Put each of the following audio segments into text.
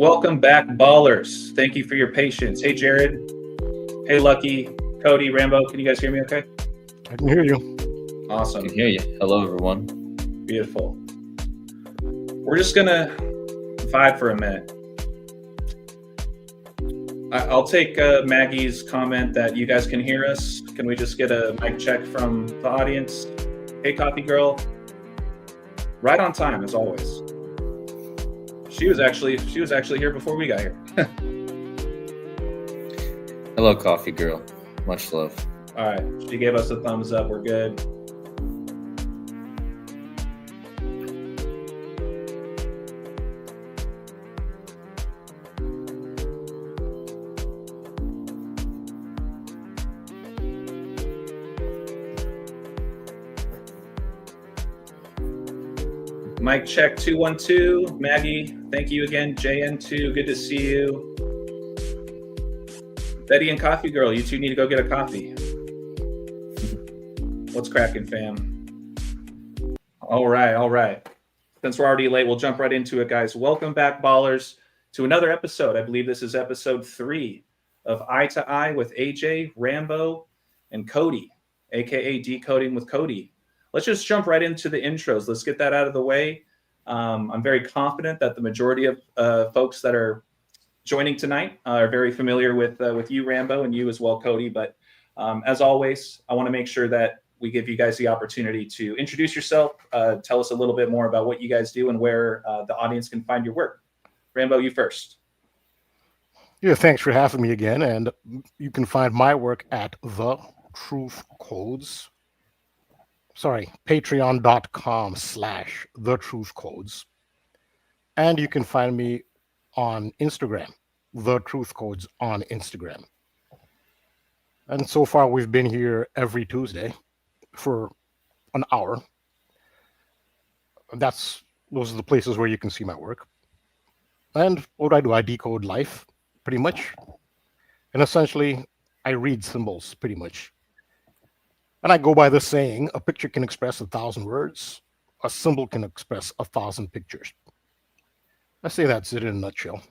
Welcome back, ballers. Thank you for your patience. Hey, Jared. Hey, Lucky. Cody, Rambo. Can you guys hear me okay? I can hear you. Awesome. I can hear you. Hello, everyone. Beautiful. We're just going to vibe for a minute. I'll take Maggie's comment that you guys can hear us. Can we just get a mic check from the audience? Hey, Coffee Girl. Right on time, as always. She was actually here before we got here. Hello, Coffee Girl. Much love. All right. She gave us a thumbs up. We're good. Mic check 212. Maggie, thank you again. JN2, good to see you. Betty and Coffee Girl, you two need to go get a coffee. What's cracking, fam? All right. Since we're already late, we'll jump right into it, guys. Welcome back, ballers, to another episode. I believe this is episode 3 of Eye to Eye with AJ, Rambo, and Cody, aka Decoding with Cody. Let's just jump right into the intros. Let's get that out of the way. I'm very confident that the majority of folks that are joining tonight are very familiar with you, Rambo, and you as well, Cody. But as always, I want to make sure that we give you guys the opportunity to introduce yourself, tell us a little bit more about what you guys do and where the audience can find your work. Rambo, you first. Yeah, thanks for having me again. And you can find my work at The Truth Codes. Patreon.com/TheTruthCodes. And you can find me on Instagram, The Truth Codes on Instagram. And so far, we've been here every Tuesday for an hour. Those are the places where you can see my work. And what do? I decode life, pretty much. And essentially, I read symbols, pretty much. And I go by the saying, a picture can express 1,000 words, a symbol can express 1,000 pictures. I say that's it in a nutshell.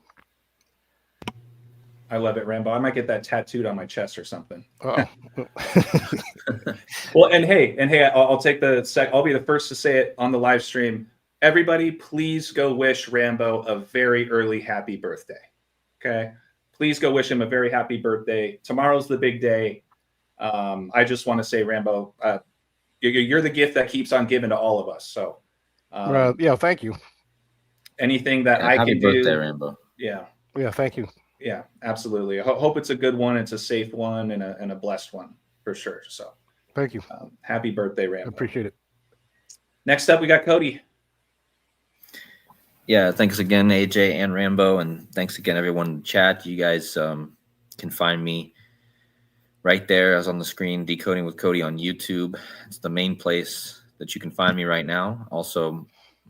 I love it, Rambo. I might get that tattooed on my chest or something. Oh. Well, and hey, I'll take the I'll be the first to say it on the live stream. Everybody, please go wish Rambo a very early happy birthday. Okay, please go wish him a very happy birthday. Tomorrow's the big day. I just want to say, Rambo, you're the gift that keeps on giving to all of us. So, yeah, thank you. Anything that I happy can birthday, do, Rambo. Yeah, thank you. Yeah, absolutely. I hope it's a good one. It's a safe one and a blessed one for sure. So, thank you. Happy birthday, Rambo. I appreciate it. Next up, we got Cody. Yeah, thanks again, AJ and Rambo, and thanks again, everyone in the chat. You guys can find me right there, as on the screen, Decoding with Cody on YouTube. It's the main place that you can find me right now. Also,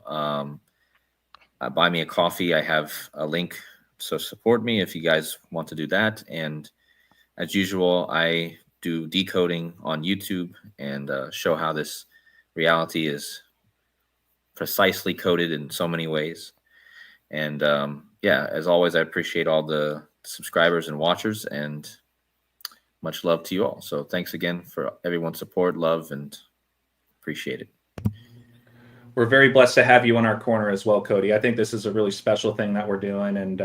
buy me a coffee. I have a link, so support me if you guys want to do that. And as usual, I do decoding on YouTube and show how this reality is precisely coded in so many ways. And yeah, as always, I appreciate all the subscribers and watchers, and much love to you all. So thanks again for everyone's support, love, and appreciate it. We're very blessed to have you in our corner as well, Cody. I think this is a really special thing that we're doing, and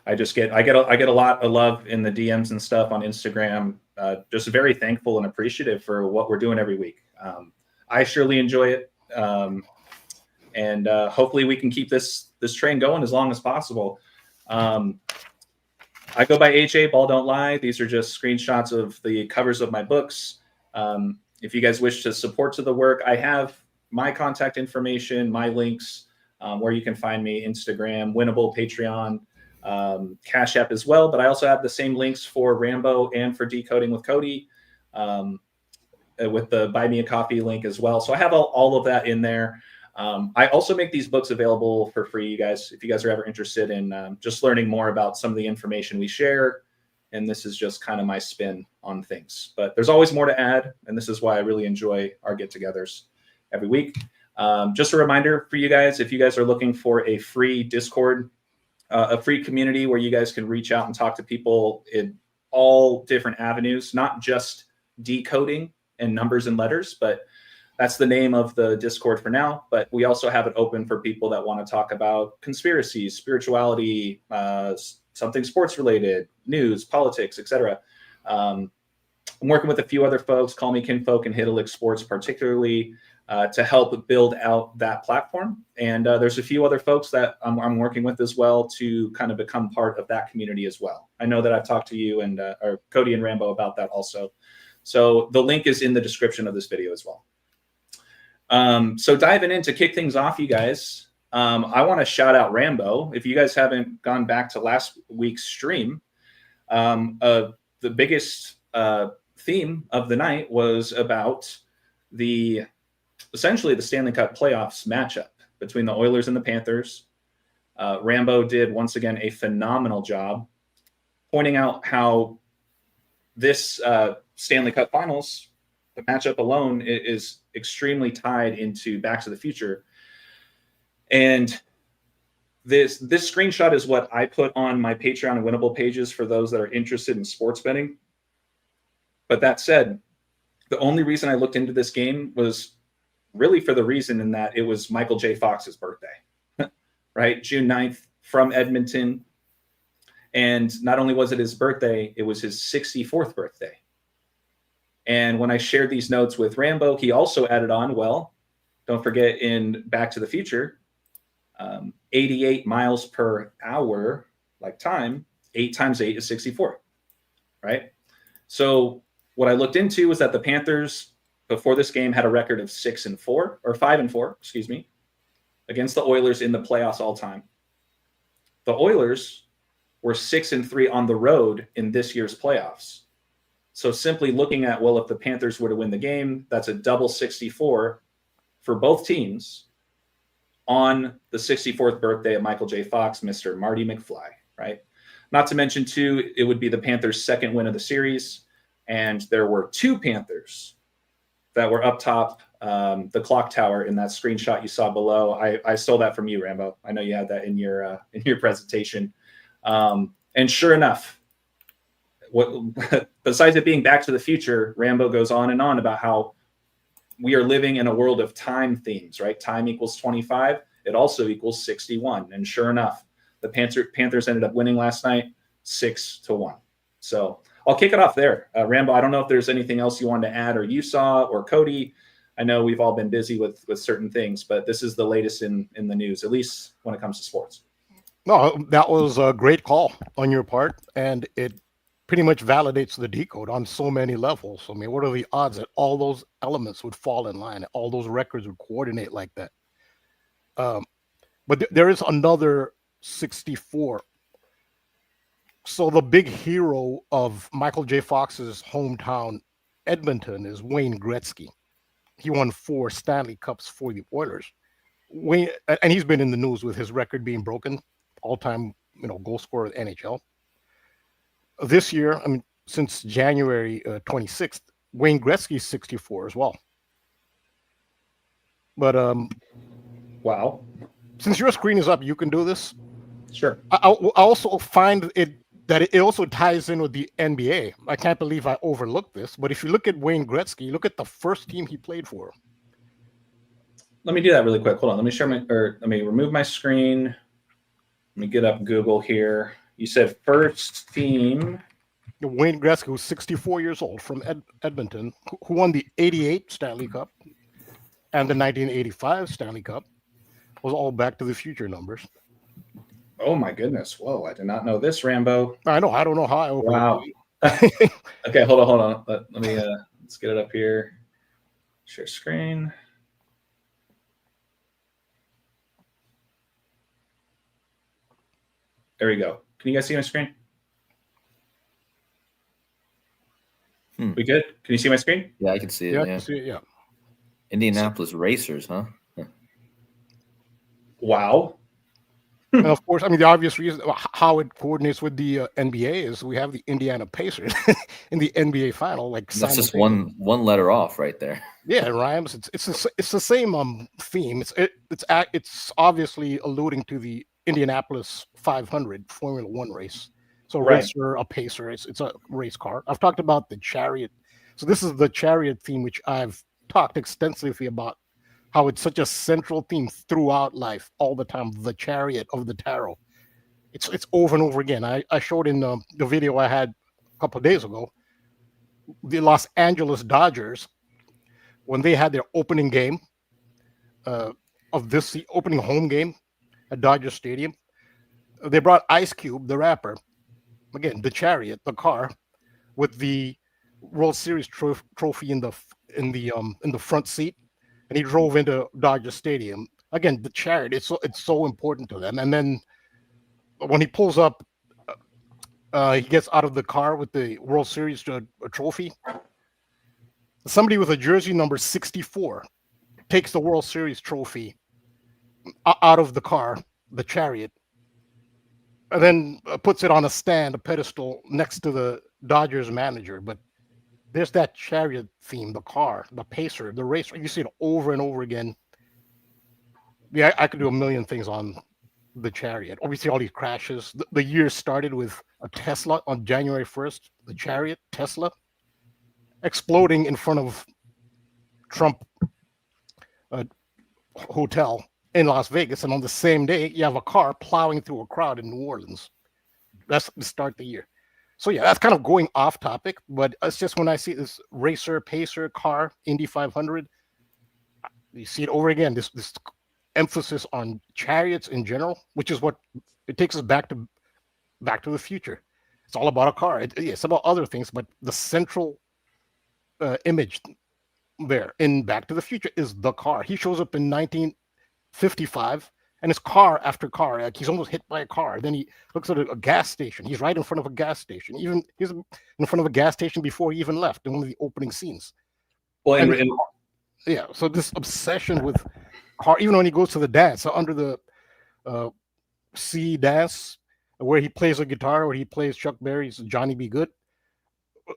I get a lot of love in the DMs and stuff on Instagram. Just very thankful and appreciative for what we're doing every week. I surely enjoy it, and hopefully we can keep this train going as long as possible. I go by AJ, Balll Don't Lie. These are just screenshots of the covers of my books. If you guys wish to support to the work, I have my contact information, my links, where you can find me: Instagram, Winnable, Patreon, CashApp as well. But I also have the same links for Rambo and for Decoding with Cody, with the Buy Me a Coffee link as well. So I have all of that in there. I also make these books available for free, you guys, if you guys are ever interested in just learning more about some of the information we share. And this is just kind of my spin on things. But there's always more to add, and this is why I really enjoy our get-togethers every week. Just a reminder for you guys, if you guys are looking for a free Discord a free community where you guys can reach out and talk to people in all different avenues, not just decoding and numbers and letters, but that's the name of the Discord for now. But we also have it open for people that want to talk about conspiracies, spirituality, something sports related, news, politics, etc. I'm working with a few other folks, Call Me Kinfolk and Hitalic Sports particularly, to help build out that platform. And there's a few other folks that I'm working with as well to kind of become part of that community as well. I know that I've talked to you and or Cody and Rambo about that also. So the link is in the description of this video as well. So diving in to kick things off, you guys, I want to shout out Rambo. If you guys haven't gone back to last week's stream, the biggest theme of the night was about essentially the Stanley Cup playoffs matchup between the Oilers and the Panthers. Rambo did once again a phenomenal job pointing out how this Stanley Cup Finals, the matchup alone, is extremely tied into Back to the Future. And this screenshot is what I put on my Patreon and Winnable pages for those that are interested in sports betting. But that said, the only reason I looked into this game was really for the reason in that it was Michael J. Fox's birthday, right? June 9th from Edmonton. And not only was it his birthday, it was his 64th birthday. And when I shared these notes with Rambo, he also added on, well, don't forget in Back to the Future, 88 miles per hour, like time, 8 times 8 is 64, right? So what I looked into was that the Panthers, before this game, had a record of 6-4, or 5-4, excuse me, against the Oilers in the playoffs all time. The Oilers were 6-3 on the road in this year's playoffs. So simply looking at, well, if the Panthers were to win the game, that's a double 64 for both teams on the 64th birthday of Michael J. Fox, Mr. Marty McFly, right? Not to mention, too, it would be the Panthers' second win of the series. And there were 2 Panthers that were up top the clock tower in that screenshot you saw below. I stole that from you, Rambo. I know you had that in your presentation. And sure enough, besides it being Back to the Future, Rambo goes on and on about how we are living in a world of time themes, right? Time equals 25. It also equals 61. And sure enough, the Panthers ended up winning last night 6-1. So I'll kick it off there. Rambo, I don't know if there's anything else you wanted to add or you saw, or Cody. I know we've all been busy with certain things, but this is the latest in the news, at least when it comes to sports. No, that was a great call on your part, and it pretty much validates the decode on so many levels. I mean, what are the odds that all those elements would fall in line, all those records would coordinate like that? But there is another 64. So the big hero of Michael J. Fox's hometown, Edmonton, is Wayne Gretzky. He won 4 Stanley Cups for the Oilers. Wayne, and he's been in the news with his record being broken, all-time, goal scorer of the NHL. This year, I mean, since January 26th, Wayne Gretzky's 64 as well. But wow, since your screen is up, you can do this. Sure. I also find that it also ties in with the NBA. I can't believe I overlooked this, but if you look at Wayne Gretzky, look at the first team he played for. Let me do that really quick. Hold on. Let me remove my screen. Let me get up Google here. You said first team. Wayne Gretzky was 64 years old from Edmonton, who won the 88 Stanley Cup and the 1985 Stanley Cup. Was all Back to the Future numbers. Oh my goodness! Whoa, I did not know this, Rambo. I know. I don't know how I Wow. Okay, hold on. Let me let's get it up here. Share screen. There we go. Can you guys see my screen? We good? Can you see my screen? Yeah, I can see it. Yeah, Yeah, I can see it, yeah. Indianapolis Racers, huh? Wow. And of course, I mean, the obvious reason how it coordinates with the NBA is we have the Indiana Pacers in the NBA final. Like That's just one letter off right there. Yeah, it rhymes. It's the same theme. It's obviously alluding to the Indianapolis 500 Formula One race. So a Right. racer, a pacer, it's a race car. I've talked about the Chariot. So this is the Chariot theme, which I've talked extensively about how it's such a central theme throughout life all the time. The Chariot of the tarot. It's over and over again. I showed in the video I had a couple of days ago, the Los Angeles Dodgers, when they had their opening game of this opening home game at Dodger Stadium, they brought Ice Cube, the rapper, again, the Chariot, the car, with the World Series trophy in the front seat, and he drove into Dodger Stadium. Again, the Chariot, it's so important to them. And then when he pulls up, he gets out of the car with the World Series trophy. Somebody with a jersey number 64 takes the World Series trophy out of the car, the Chariot, and then puts it on a stand, a pedestal next to the Dodgers manager. But there's that Chariot theme, the car, the pacer, the racer. You see it over and over again. Yeah, I could do a million things on the Chariot. Obviously, all these crashes. The year started with a Tesla on January 1st, the Chariot, Tesla, exploding in front of Trump Hotel in Las Vegas. And on the same day, you have a car plowing through a crowd in New Orleans. That's the start of the year. So yeah, that's kind of going off topic, but it's just when I see this racer, pacer, car, Indy 500, you see it over again, this emphasis on chariots in general, which is what it takes us back to the future. It's all about a car. It's about other things, but the central image there in Back to the Future is the car. He shows up in 1955, and it's car after car. Like he's almost hit by a car. Then he looks at a gas station. He's right in front of a gas station. He's in front of a gas station before he even left in one of the opening scenes. Well, yeah. So this obsession with car, even when he goes to the dance, so under the sea dance, where he plays a guitar, where he plays Chuck Berry's Johnny Be Good.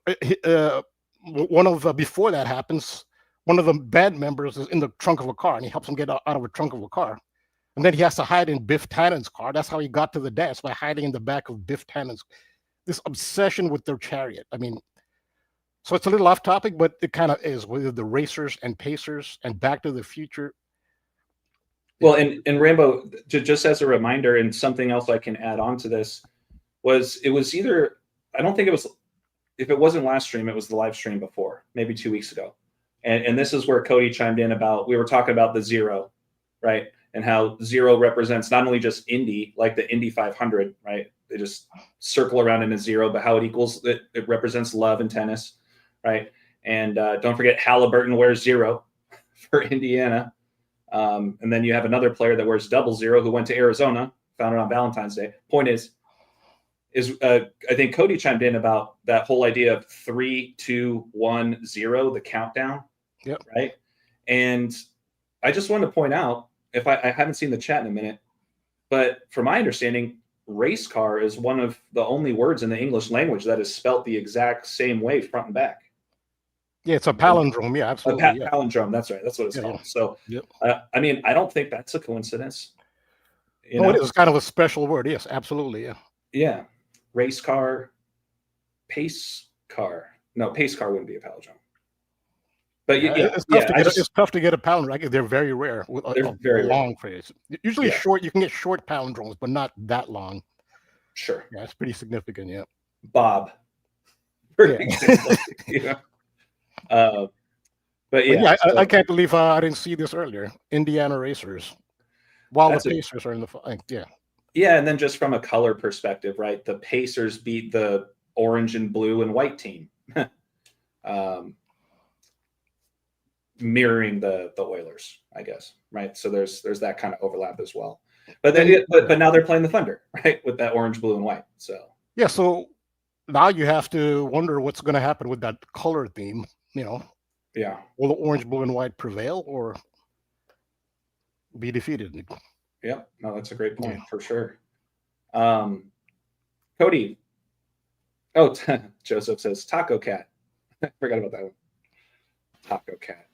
Before that happens, one of the band members is in the trunk of a car, and he helps him get out of a trunk of a car. And then he has to hide in Biff Tannen's car. That's how he got to the dance, by hiding in the back of Biff Tannen's. This obsession with their Chariot. I mean, so it's a little off topic, but it kind of is, with the racers and pacers and Back to the Future. Well, and Rambo, just as a reminder, and something else I can add on to this, it was either, I don't think it was, if it wasn't last stream, it was the live stream before, maybe 2 weeks ago. And this is where Cody chimed in about, we were talking about the zero, right? And how zero represents not only just Indy, like the Indy 500, right? They just circle around in a zero, but how it equals, it represents love in tennis, right? And don't forget, Halliburton wears zero for Indiana. And then you have another player that wears 00 who went to Arizona, found it on Valentine's Day. Point is I think Cody chimed in about that whole idea of 3, 2, 1, 0, the countdown. Yep. Right. And I just wanted to point out, if I haven't seen the chat in a minute, but from my understanding, race car is one of the only words in the English language that is spelt the exact same way front and back. Yeah, it's a palindrome. Yeah, absolutely. Palindrome. That's right. That's what it's called. So, yep. I mean, I don't think that's a coincidence. It is kind of a special word. Yes, absolutely. Yeah. Yeah. Race car, pace car. No, pace car wouldn't be a palindrome. But it's tough to get a palindrome. Like, they're very rare. They're very long phrase. Usually short. You can get short palindromes, but not that long. Sure. Yeah, it's pretty significant. Yeah. Bob. Yeah. But yeah, I can't believe I didn't see this earlier. Indiana Racers, while the Pacers are in the yeah. Yeah, and then just from a color perspective, right? The Pacers beat the orange and blue and white team, mirroring the Oilers, I guess, right? So there's that kind of overlap as well. But then, but now they're playing the Thunder, right, with that orange, blue, and white. So yeah, so now you have to wonder what's going to happen with that color theme. Yeah, will the orange, blue, and white prevail or be defeated? Yeah, no, that's a great point for sure. Cody. Oh, Joseph says Taco Cat. I forgot about that one. Taco Cat.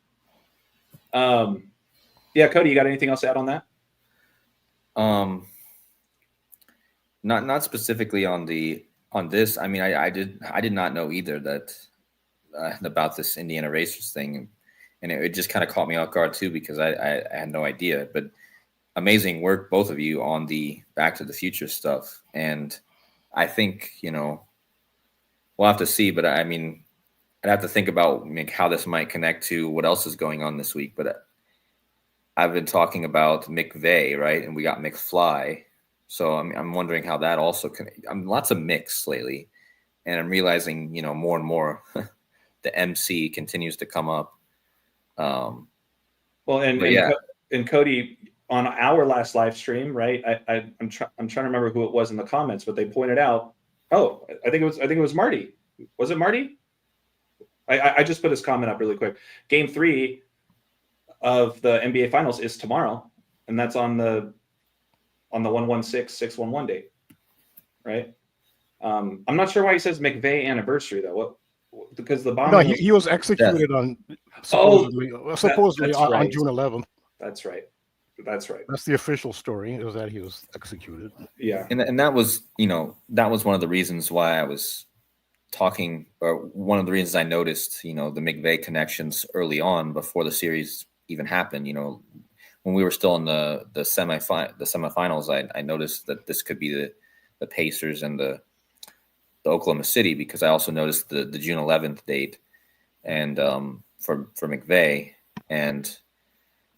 Yeah, Cody, you got anything else to add on that? Not specifically on this. I mean, I did not know either that about this Indiana racers thing, and it just kind of caught me off guard too because I had no idea. But amazing work, both of you, on the Back to the Future stuff, and I think we'll have to see. But I mean, I'd have to think about how this might connect to what else is going on this week. But I've been talking about McVeigh, right, and we got McFly. So I'm wondering how that also can. I'm lots of mix lately, and I'm realizing more and more the MC continues to come up. Well, yeah. and Cody, on our last live stream, right? I'm trying to remember who it was in the comments, but they pointed out. Oh, I think it was Marty. Was it Marty? I just put his comment up really quick. Game 3 of the NBA Finals is tomorrow, and that's on the 1/16/611 date, right? I'm not sure why he says McVeigh anniversary though. Because the bomb. No, he was executed on supposedly that's right. on June 11th. That's right. That's the official story. Is that he was executed. Yeah, and that was that was one of the reasons why I was talking, or one of the reasons I noticed the McVeigh connections early on before the series even happened. When we were still in the semifinals, I noticed that this could be the Pacers and the Oklahoma City, because I also noticed the June 11th date, and for McVeigh,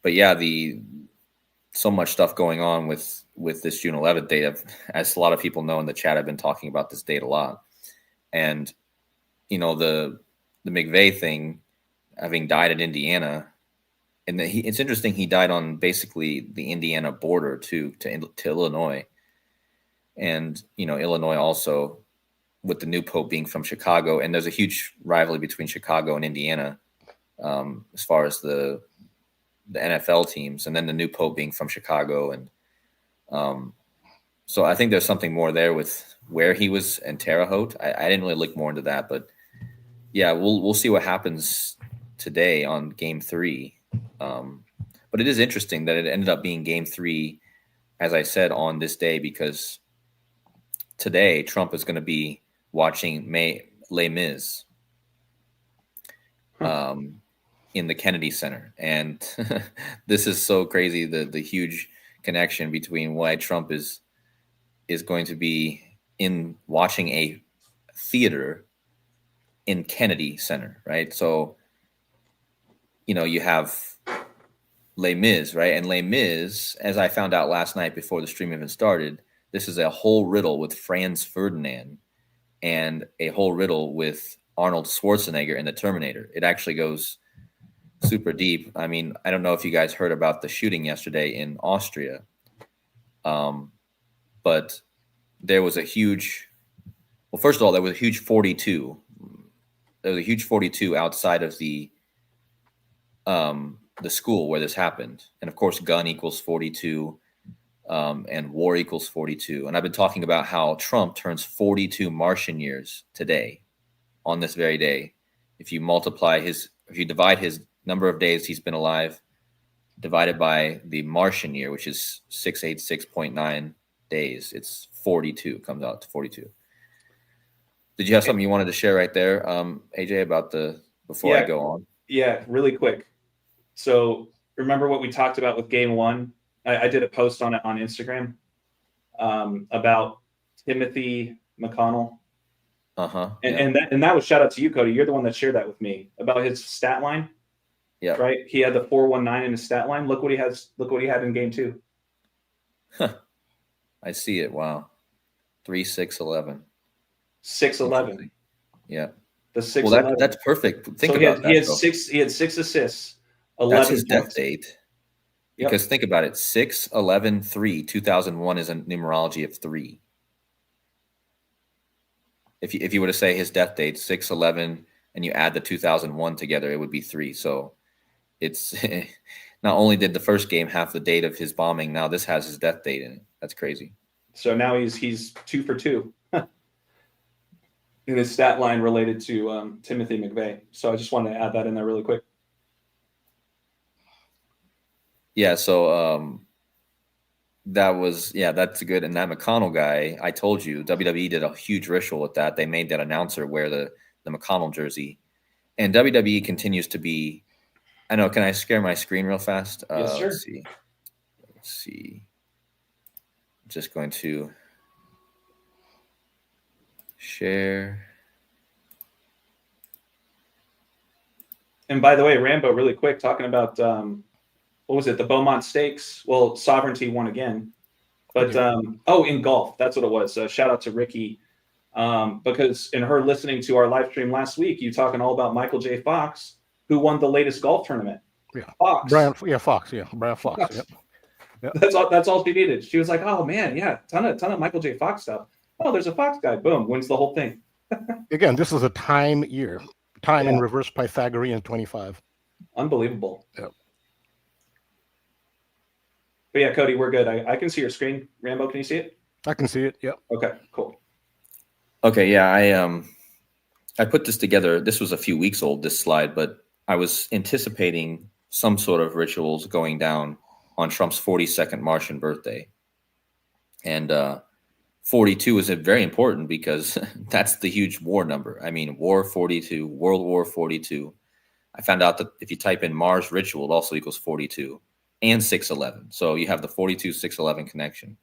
but yeah, so much stuff going on with this June 11th date. As a lot of people know in the chat, I've been talking about this date a lot, and the McVeigh thing, having died in Indiana, and it's interesting, he died on basically the Indiana border to Illinois, and Illinois also, with the new pope being from Chicago, and there's a huge rivalry between Chicago and Indiana as far as the NFL teams, and then the new pope being from Chicago, and so I think there's something more there with where he was in Terre Haute. I didn't really look more into that, but yeah, we'll see what happens today on Game 3. But it is interesting that it ended up being Game 3, as I said, on this day, because today Trump is going to be watching Les Mis in the Kennedy Center, and this is so crazy, the huge connection between why Trump is going to be in watching a theater in Kennedy Center, right? So you have Les Mis, right? And Les Mis, as I found out last night before the stream even started, this is a whole riddle with Franz Ferdinand and a whole riddle with Arnold Schwarzenegger in the Terminator. It actually goes super deep. I mean, I don't know if you guys heard about the shooting yesterday in Austria, but there was a huge, well, first of all, there was a huge 42. There was a huge 42 outside of the school where this happened. And of course, gun equals 42. And war equals 42. And I've been talking about how Trump turns 42 Martian years today, on this very day. If you divide his number of days he's been alive, divided by the Martian year, which is 686.9 days, it's 42, comes out to 42. Did you have something you wanted to share right there, AJ, about before I go on? Yeah, really quick. So remember what we talked about with Game 1? I did a post on it on Instagram about Timothy McConnell. And that was shout out to you, Cody. You're the one that shared that with me about his stat line. Yeah. Right. He had the 419 in his stat line. Look what he has. Look what he had in Game 2. I see it. Wow. 3-6-11. 6-11. Yeah. The 6-11. Well, that's perfect. Think about that. He had 6 assists. 11 That's his points. death date. Because think about it, 6-11-3, 2001 is a numerology of 3. If you were to say his death date 6-11 and you add the 2001 together, it would be 3. So it's not only did the first game have the date of his bombing, now this has his death date in it. That's crazy. So now he's 2 for 2 in his stat line related to Timothy McVeigh. So I just wanted to add that in there really quick. Yeah, so That's good. And that McConnell guy, I told you, WWE did a huge ritual with that. They made that announcer wear the McConnell jersey, and WWE continues to be. I know. Can I share my screen real fast? Yes, sir. Let's see. Just going to share. And by the way, Rambo, really quick, talking about what was it? The Beaumont Stakes. Well, Sovereignty won again, but in golf, that's what it was. Shout out to Ricky, because in her listening to our live stream last week, you talking all about Michael J. Fawkes, who won the latest golf tournament. Yeah, Fawkes. Fawkes. Yeah, Brian Fawkes. Yep. Yep. That's all she needed. She was like, "Oh man, yeah, ton of Michael J. Fawkes stuff. Oh, there's a Fawkes guy. Boom, wins the whole thing." Again, this is a time year. Time in reverse Pythagorean 25. Unbelievable. Yep. But yeah, Cody, we're good. I can see your screen. Rambo, can you see it? I can see it. Yep. Okay, cool. Okay, yeah, I put this together. This was a few weeks old, this slide, but I was anticipating some sort of rituals going down on Trump's 42nd Martian birthday. And 42 is very important because that's the huge war number. I mean, War 42, World War 42. I found out that if you type in Mars ritual, it also equals 42 and 611. So you have the 42, 611 connection.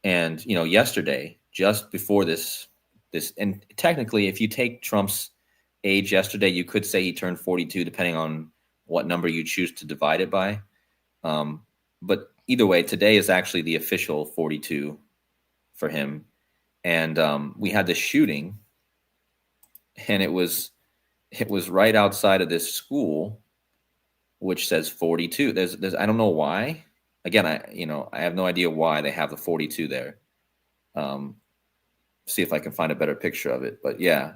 And, yesterday, just before this, and technically, if you take Trump's age yesterday, you could say he turned 42, depending on what number you choose to divide it by. But either way, today is actually the official 42 for him. And we had this shooting, and it was right outside of this school, which says 42. There's I don't know why. Again, I have no idea why they have the 42 there. See if I can find a better picture of it. But yeah.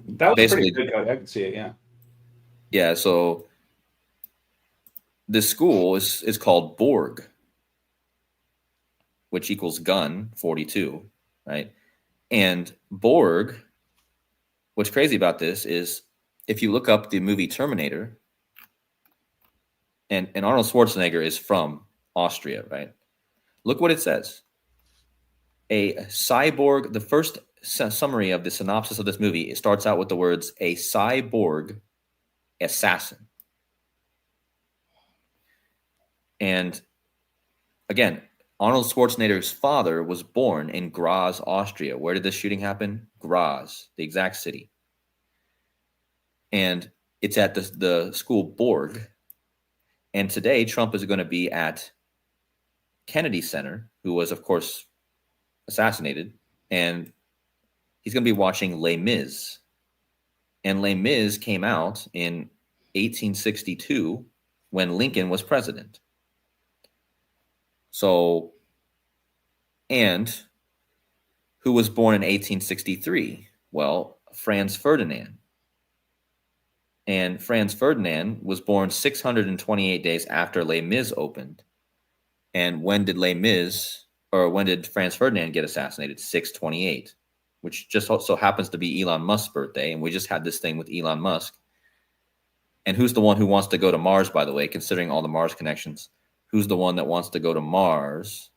That was basically pretty good, Cody. I can see it, yeah. Yeah, so this school is called Borg, which equals gun, 42, right? And Borg, what's crazy about this is if you look up the movie Terminator, and Arnold Schwarzenegger is from Austria, right? Look what it says. A cyborg, the first summary of the synopsis of this movie, it starts out with the words, a cyborg assassin. And again, Arnold Schwarzenegger's father was born in Graz, Austria. Where did this shooting happen? Graz, the exact city. And it's at the school Borg. And today, Trump is going to be at Kennedy Center, who was, of course, assassinated. And he's going to be watching Les Mis. And Les Mis came out in 1862 when Lincoln was president. So, and who was born in 1863? Well, Franz Ferdinand. And Franz Ferdinand was born 628 days after Les Mis opened. And when did Franz Ferdinand get assassinated? 628, which just so happens to be Elon Musk's birthday. And we just had this thing with Elon Musk. And who's the one who wants to go to Mars, by the way, considering all the Mars connections? Who's the one that wants to go to Mars?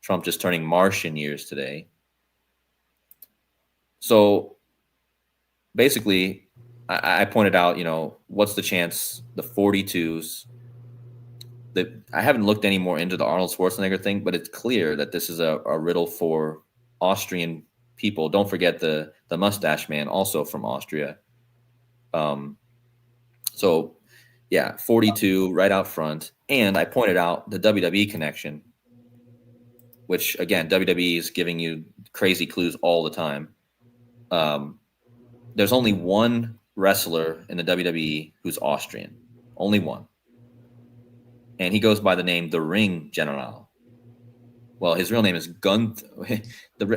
Trump just turning Martian years today. So basically, I pointed out, what's the chance the 42s, that I haven't looked any more into the Arnold Schwarzenegger thing, but it's clear that this is a riddle for Austrian people. Don't forget the mustache man, also from Austria. So yeah, 42 right out front. And I pointed out the WWE connection, which again, WWE is giving you crazy clues all the time. There's only one wrestler in the WWE who's Austrian. Only one. And he goes by the name The Ring General. Well, his real name is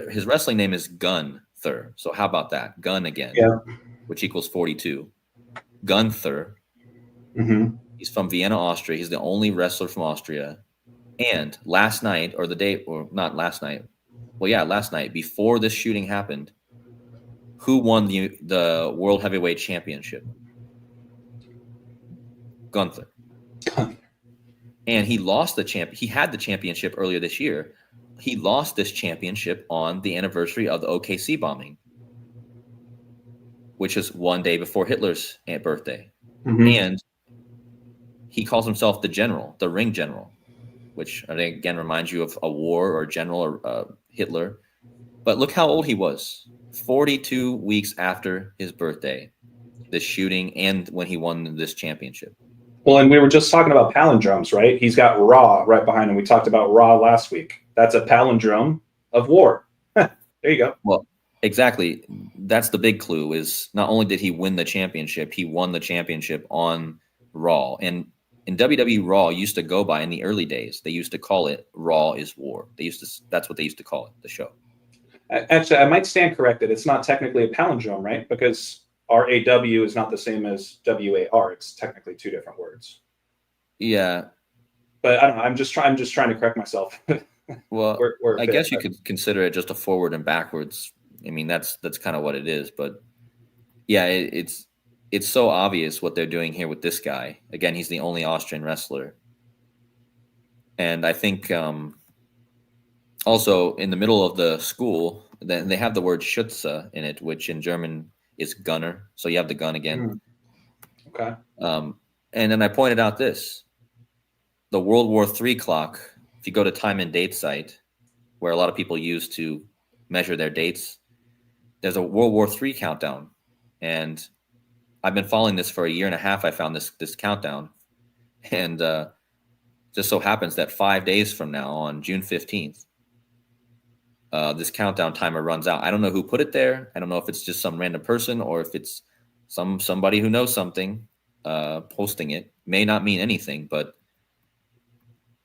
his wrestling name is Gunther. So how about that? Gun again. Yeah. Which equals 42. Gunther. Mm-hmm. He's from Vienna, Austria. He's the only wrestler from Austria. And last night, last night, before this shooting happened, who won the World Heavyweight Championship? Gunther. And he lost he had the championship earlier this year. He lost this championship on the anniversary of the OKC bombing, which is one day before Hitler's birthday. Mm-hmm. And he calls himself the general, the ring general, which I think again reminds you of a war or general or Hitler. But look how old he was. 42 weeks after his birthday, this shooting and when he won this championship. Well, and we were just talking about palindromes, right? He's got Raw right behind him. We talked about Raw last week. That's a palindrome of war. There you go. Well, exactly. That's the big clue is not only did he win the championship, he won the championship on Raw. And in WWE, Raw used to go by in the early days. They used to call it Raw is War. That's what they used to call it, the show. Actually, I might stand corrected. It's not technically a palindrome, right? Because RAW is not the same as WAR. It's technically two different words. Yeah. But I don't know. I'm just trying to correct myself. Well, I guess you could consider it just a forward and backwards. I mean, that's kind of what it is. But yeah, it's so obvious what they're doing here with this guy. Again, he's the only Austrian wrestler. And I think also in the middle of the school, then they have the word Schütze in it, which in German is gunner. So you have the gun again. Okay. And then I pointed out this, the World War III clock. If you go to time and date site, where a lot of people use to measure their dates, there's a World War III countdown. And I've been following this for a year and a half. I found this countdown. And just so happens that 5 days from now, on June 15th, this countdown timer runs out. I don't know who put it there. I don't know if it's just some random person or if it's somebody who knows something posting it. May not mean anything, but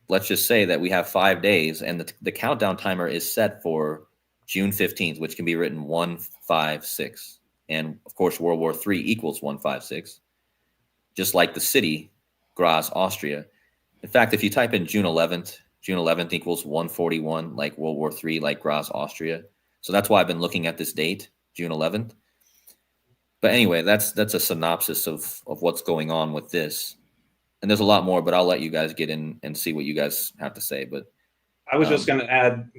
let's just say that we have 5 days, and the countdown timer is set for June 15th, which can be written 156. And of course, World War III equals 156, just like the city, Graz, Austria. In fact, if you type in June 11th equals 141, like World War III, like Graz, Austria. So that's why I've been looking at this date, June 11th. But anyway, that's a synopsis of what's going on with this. And there's a lot more, but I'll let you guys get in and see what you guys have to say. But I was just going to add,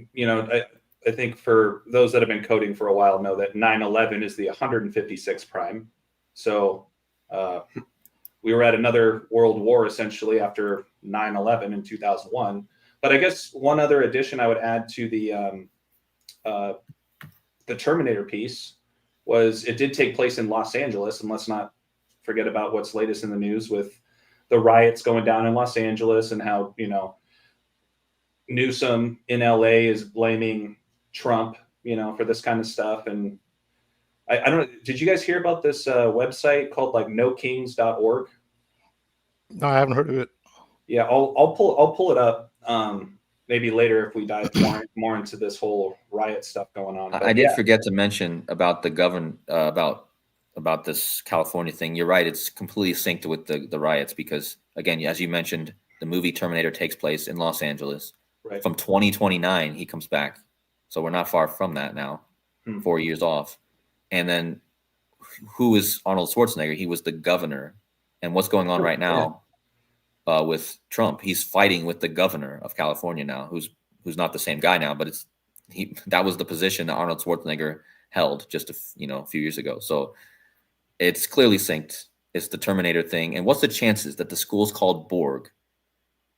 I think for those that have been coding for a while know that 9/11 is the 156 prime. So we were at another world war essentially after 9/11 in 2001. But I guess one other addition I would add to the Terminator piece was it did take place in Los Angeles, and let's not forget about what's latest in the news with the riots going down in Los Angeles and how, Newsom in LA is blaming Trump, for this kind of stuff. And I don't know, did you guys hear about this website called like nokings.org? No, I haven't heard of it. Yeah, I'll pull it up maybe later if we dive more into this whole riot stuff going on. But I did forget to mention about the about this California thing. You're right; it's completely synced with the riots because, again, as you mentioned, the movie Terminator takes place in Los Angeles. Right. From 2029, he comes back, so we're not far from that now. 4 years off, and then who is Arnold Schwarzenegger? He was the governor, and what's going on right now? With Trump, he's fighting with the governor of California now, who's not the same guy now, but that was the position that Arnold Schwarzenegger held just a few years ago. So it's clearly synced. It's the Terminator thing. And what's the chances that the school's called Borg,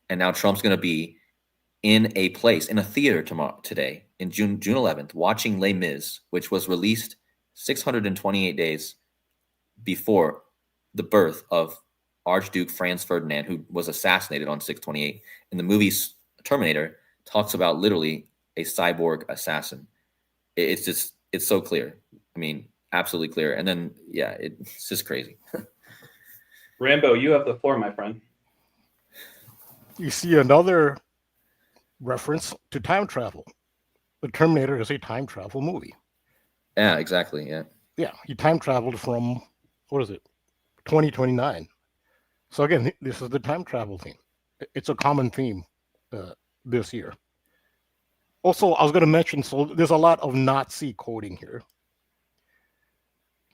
and now Trump's going to be in a theater today in June 11th, watching Les Mis, which was released 628 days before the birth of Archduke Franz Ferdinand, who was assassinated on 6/28. In the movie Terminator, talks about literally a cyborg assassin. It's so clear. I mean, absolutely clear. And then, yeah, it's just crazy. Rambo, you have the floor, my friend. You see another reference to time travel. The Terminator is a time travel movie. Yeah, exactly. Yeah. Yeah, he time traveled from, 2029. So again, this is the time travel theme. It's a common theme this year. Also, I was going to mention, so there's a lot of Nazi coding here.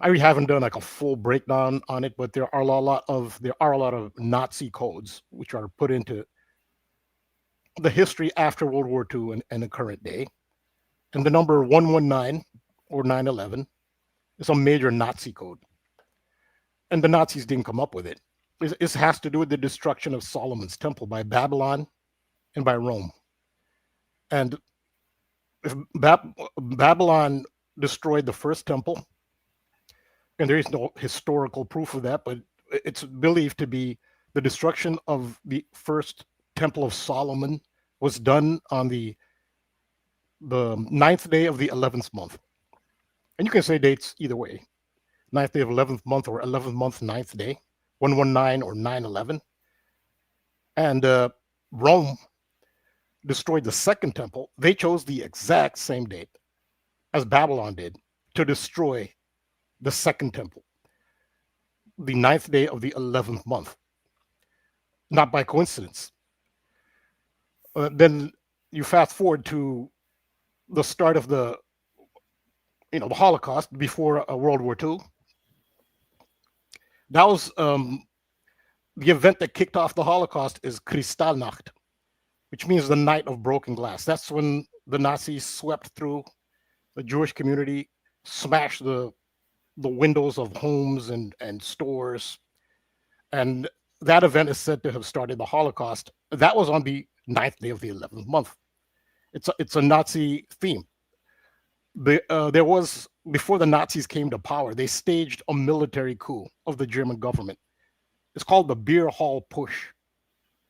I haven't done like a full breakdown on it, but there are a lot of Nazi codes which are put into the history after World War II and the current day. And the number 119 or 9/11 is a major Nazi code. And the Nazis didn't come up with it. It has to do with the destruction of Solomon's temple by Babylon and by Rome. And if Babylon destroyed the first temple, and there is no historical proof of that, but it's believed to be the destruction of the first temple of Solomon was done on the 9th day of the 11th month. And you can say dates either way. 9th day of 11th month or 11th month, 9th day, 119 or 9/11. And Rome destroyed the second temple. They chose the exact same date as Babylon did to destroy the second temple, the 9th day of the 11th month. Not by coincidence. Then you fast forward to the start of the Holocaust before World War II. That was the event that kicked off the Holocaust is Kristallnacht, which means the night of broken glass. That's when the Nazis swept through the Jewish community, smashed the windows of homes and stores. And that event is said to have started the Holocaust. That was on the 9th day of the 11th month. It's a Nazi theme. There was, before the Nazis came to power, they staged a military coup of the German government. It's called the Beer Hall Push.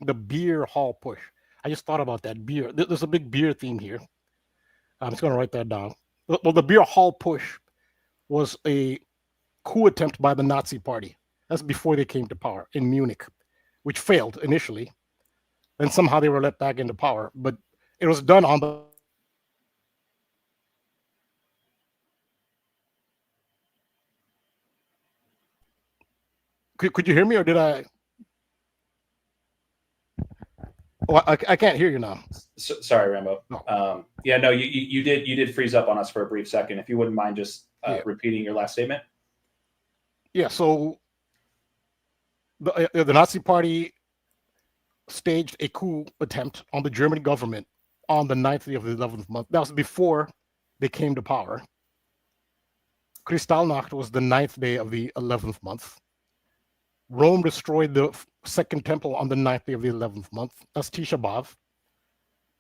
The Beer Hall Push. I just thought about that beer. There's a big beer theme here. I'm just going to write that down. Well, the Beer Hall Push was a coup attempt by the Nazi Party. That's before they came to power in Munich, which failed initially. And somehow they were let back into power. But it was done on the Could you hear me, or did I? Oh, I can't hear you now. Sorry, Rambo. No. Yeah, no, you did freeze up on us for a brief second. If you wouldn't mind just repeating your last statement. Yeah. So the Nazi Party staged a coup attempt on the German government on the 9th day of the 11th month. That was before they came to power. Kristallnacht was the 9th day of the 11th month. Rome destroyed the second temple on the 9th day of the 11th month. That's Tisha B'Av.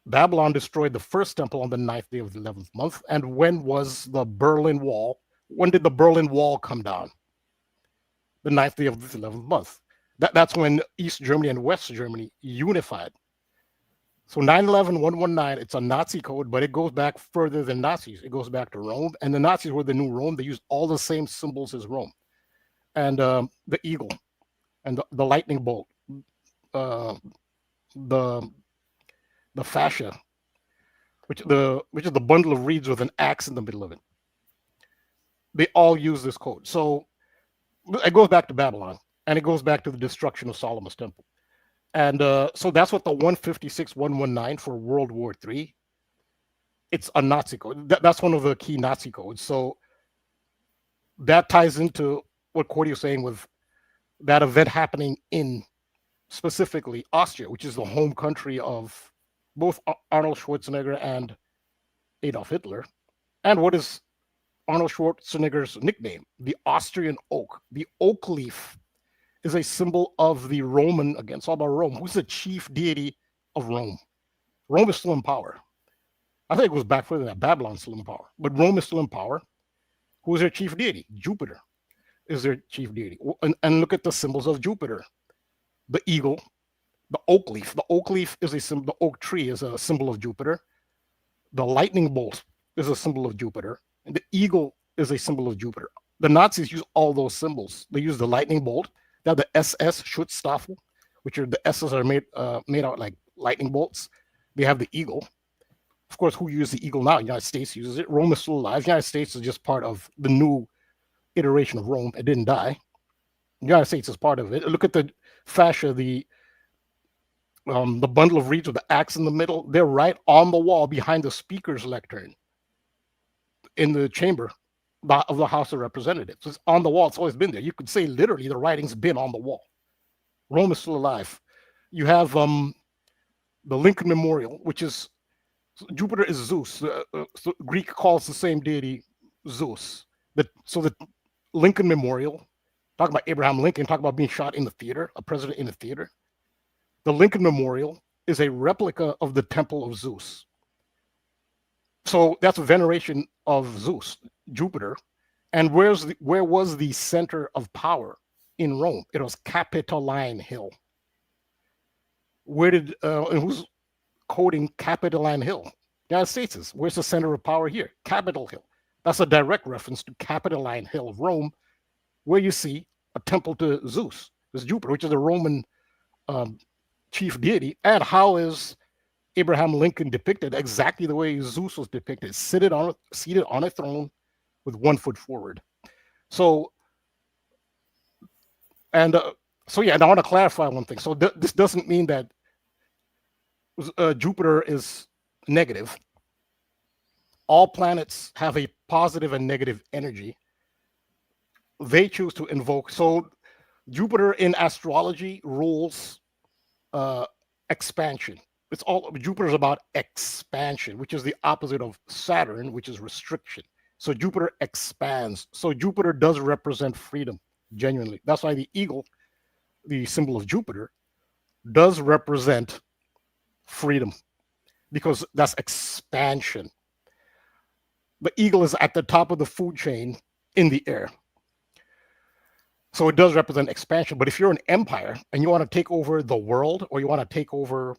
Babylon destroyed the first temple on the 9th day of the 11th month. And when was the Berlin Wall? When did the Berlin Wall come down? The 9th day of the 11th month. That's when East Germany and West Germany unified. So 9/11, 119, it's a Nazi code, but it goes back further than Nazis. It goes back to Rome. And the Nazis were the new Rome. They used all the same symbols as Rome. And the eagle. And the lightning bolt, the fascia, which is the bundle of reeds with an axe in the middle of it. They all use this code. So it goes back to Babylon, and it goes back to the destruction of Solomon's temple. And so that's what the 156-119 for World War III. It's a Nazi code. That's one of the key Nazi codes. So that ties into what Cody was saying with that event happening in specifically Austria, which is the home country of both Arnold Schwarzenegger and Adolf Hitler. And what is Arnold Schwarzenegger's nickname? The Austrian oak. The oak leaf is a symbol of the Roman, again, it's all about Rome. Who's the chief deity of Rome? Rome is still in power. I think it goes back further than that. Babylon's still in power. But Rome is still in power. Who is their chief deity? Jupiter is their chief deity. And look at the symbols of Jupiter. The eagle, the oak leaf. The oak leaf is a symbol, the oak tree is a symbol of Jupiter. The lightning bolt is a symbol of Jupiter. And the eagle is a symbol of Jupiter. The Nazis use all those symbols. They use the lightning bolt. They have the SS Schutzstaffel, which are the S's are made out like lightning bolts. They have the eagle. Of course, who uses the eagle now? The United States uses it. Rome is still alive. The United States is just part of the new iteration of Rome. It didn't die. The United States is part of it. Look at the fascia, the bundle of reeds with the axe in the middle. They're right on the wall behind the speaker's lectern in the chamber of the House of Representatives. It's on the wall. It's always been there. You could say literally the writing's been on the wall. Rome is still alive. You have the Lincoln Memorial, which is Jupiter is Zeus. So Greek calls the same deity Zeus. So the Lincoln Memorial, talk about Abraham Lincoln, talk about being shot in the theater, a president in the theater. The Lincoln Memorial is a replica of the Temple of Zeus. So that's a veneration of Zeus, Jupiter. And where was the center of power in Rome? It was Capitoline Hill. And who's quoting Capitoline Hill? United States is. Where's the center of power here? Capitol Hill. That's a direct reference to Capitoline Hill of Rome, where you see a temple to Zeus, this Jupiter, which is a Roman chief deity. And how is Abraham Lincoln depicted? Exactly the way Zeus was depicted, seated on a throne with 1 foot forward. So, and I want to clarify one thing. So this doesn't mean that Jupiter is negative. All planets have a positive and negative energy. They choose to invoke. So Jupiter in astrology rules expansion. Jupiter's about expansion, which is the opposite of Saturn, which is restriction. So Jupiter expands. So Jupiter does represent freedom, genuinely. That's why the eagle, the symbol of Jupiter, does represent freedom, because that's expansion. The eagle is at the top of the food chain in the air. So it does represent expansion. But if you're an empire and you want to take over the world, or you want to take over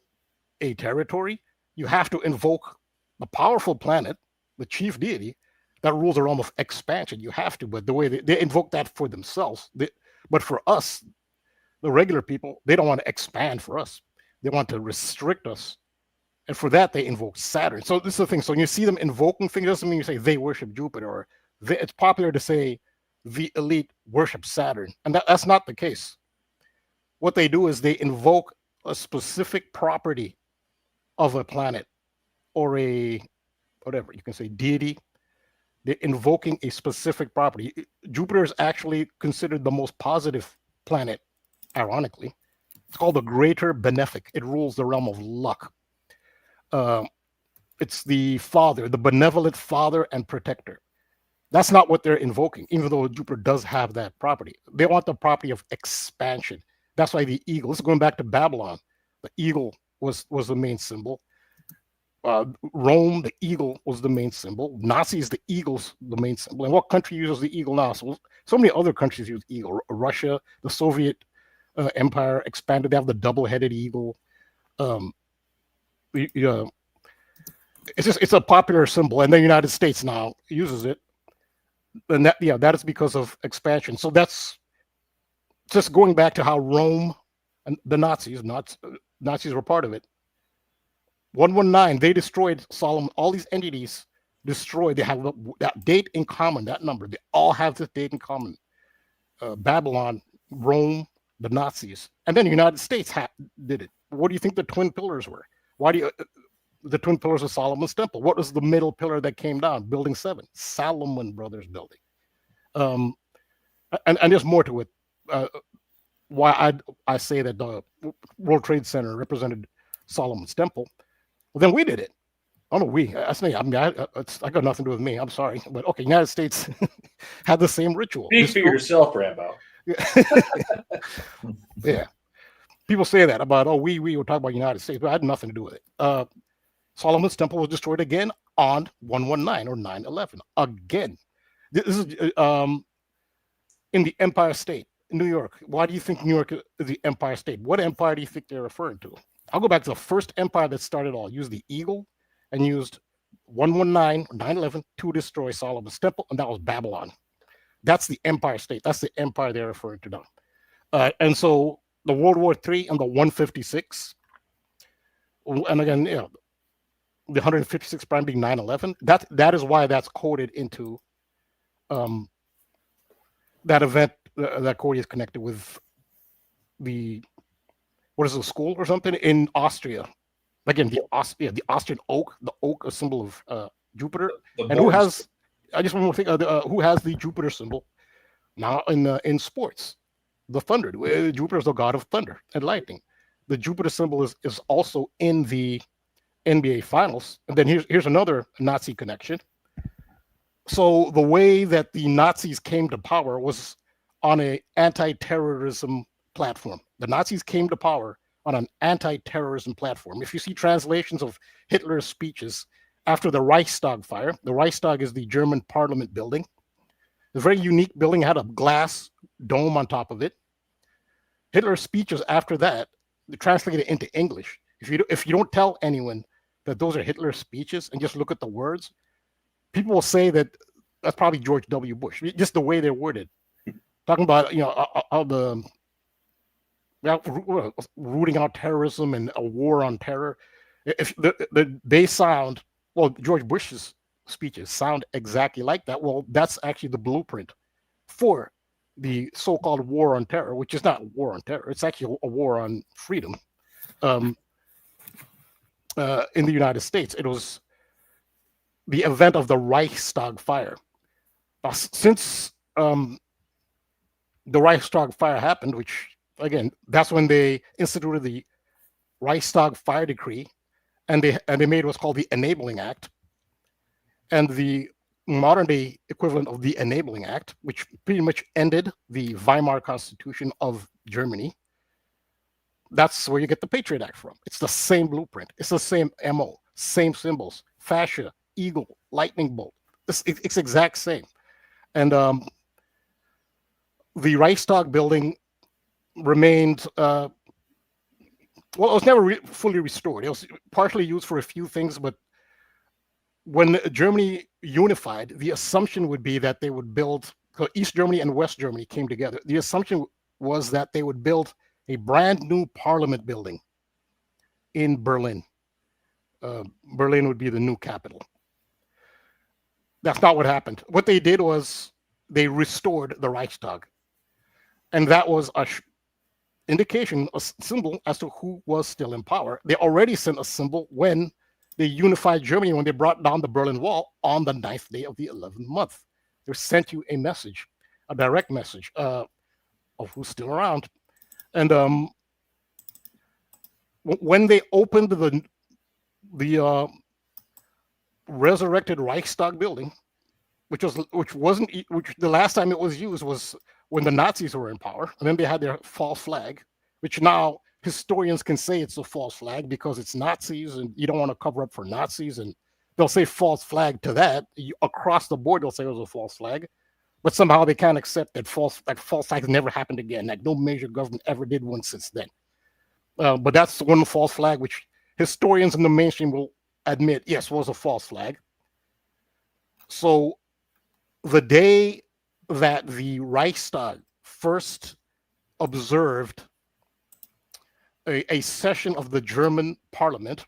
a territory, you have to invoke the powerful planet, the chief deity, that rules the realm of expansion. You have to, but the way they invoke that for themselves. But for us, the regular people, they don't want to expand for us. They want to restrict us. And for that, they invoke Saturn. So this is the thing. So when you see them invoking things, doesn't mean you say they worship Jupiter, or it's popular to say the elite worship Saturn. And that's not the case. What they do is they invoke a specific property of a planet, or a, whatever, you can say deity. They're invoking a specific property. Jupiter is actually considered the most positive planet, ironically. It's called the Greater Benefic. It rules the realm of luck. It's the father, the benevolent father and protector. That's not what they're invoking, even though Jupiter does have that property. They want the property of expansion. That's why the eagle, this is going back to Babylon, the eagle was the main symbol. Rome, the eagle was the main symbol. Nazis, the eagle's the main symbol. And what country uses the eagle now? So many other countries use eagle. Russia, the Soviet Empire expanded. They have the double-headed eagle. It's a popular symbol, and the United States now uses it. And that is because of expansion. So that's just going back to how Rome and the Nazis were part of it. 119, they destroyed Solomon. All these entities destroyed. They have that date in common, that number. They all have this date in common. Babylon, Rome, the Nazis. And then the United States did it. What do you think the twin pillars were? The twin pillars of Solomon's temple? What was the middle pillar that came down? Building 7, Salomon Brothers building. And there's more to it. Why I say that the World Trade Center represented Solomon's temple. Well, then we did it. I don't know, that's me. I got nothing to do with me. I'm sorry. But okay, United States had the same ritual. Speak for yourself, Rambo. Yeah. People say that about, we were talking about United States, but I had nothing to do with it. Solomon's temple was destroyed again on 119 or 9/11. Again. This is in the Empire State, New York. Why do you think New York is the Empire State? What empire do you think they're referring to? I'll go back to the first empire that started all. Used the eagle and used 119 or 9/11 to destroy Solomon's temple, and that was Babylon. That's the Empire State. That's the empire they're referring to now. And so the World War III and the 156, and again, the 156 prime being 9/11. That is why that's coded into that event. That Cody is connected with the, what is it, school or something in Austria. Again, the Austrian oak, the oak, a symbol of Jupiter. And who has? I just want to think. Who has the Jupiter symbol now in sports? The thunder. Jupiter is the god of thunder and lightning. the Jupiter symbol is also in the NBA Finals. And then here's another Nazi connection. So the way that the Nazis came to power was on an anti-terrorism platform. The Nazis came to power on an anti-terrorism platform. If you see translations of Hitler's speeches after the Reichstag fire, the Reichstag is the German parliament building. A very unique building, had a glass dome on top of it. Hitler's speeches after that, translated into English. If you don't tell anyone that those are Hitler's speeches and just look at the words, people will say that that's probably George W. Bush, just the way they're worded. Talking about, rooting out terrorism and a war on terror. If they sound, well, George Bush's speeches sound exactly like that. Well, that's actually the blueprint for the so-called war on terror, which is not a war on terror. It's actually a war on freedom. In the United States, it was the event of the Reichstag fire. Since the Reichstag fire happened, which again, that's when they instituted the Reichstag fire decree, and they made what's called the Enabling Act, and the modern day equivalent of the Enabling Act, which pretty much ended the Weimar Constitution of Germany. That's where you get the Patriot Act from. It's the same blueprint. It's the same MO, same symbols, fascia, eagle, lightning bolt. It's exact same. And the Reichstag building remained, well, it was never fully restored. It was partially used for a few things, but when Germany unified, the assumption would be that they would build, so East Germany and West Germany came together. The assumption was that they would build a brand new parliament building in Berlin. Berlin would be the new capital. That's not what happened. What they did was they restored the Reichstag. And that was a indication, a symbol as to who was still in power. They already sent a symbol when they unified Germany, when they brought down the Berlin Wall on the 9th day of the 11th month. They sent you a message, a direct message of who's still around. And when they opened the resurrected Reichstag building, which the last time it was used was when the Nazis were in power, and then they had their false flag, which now historians can say it's a false flag because it's Nazis, and you don't want to cover up for Nazis, and they'll say false flag to that. Across the board, they'll say it was a false flag, but somehow they can't accept that false flags never happened again. Like no major government ever did one since then. But that's one false flag which historians in the mainstream will admit, yes, was a false flag. So the day that the Reichstag first observed a session of the German parliament,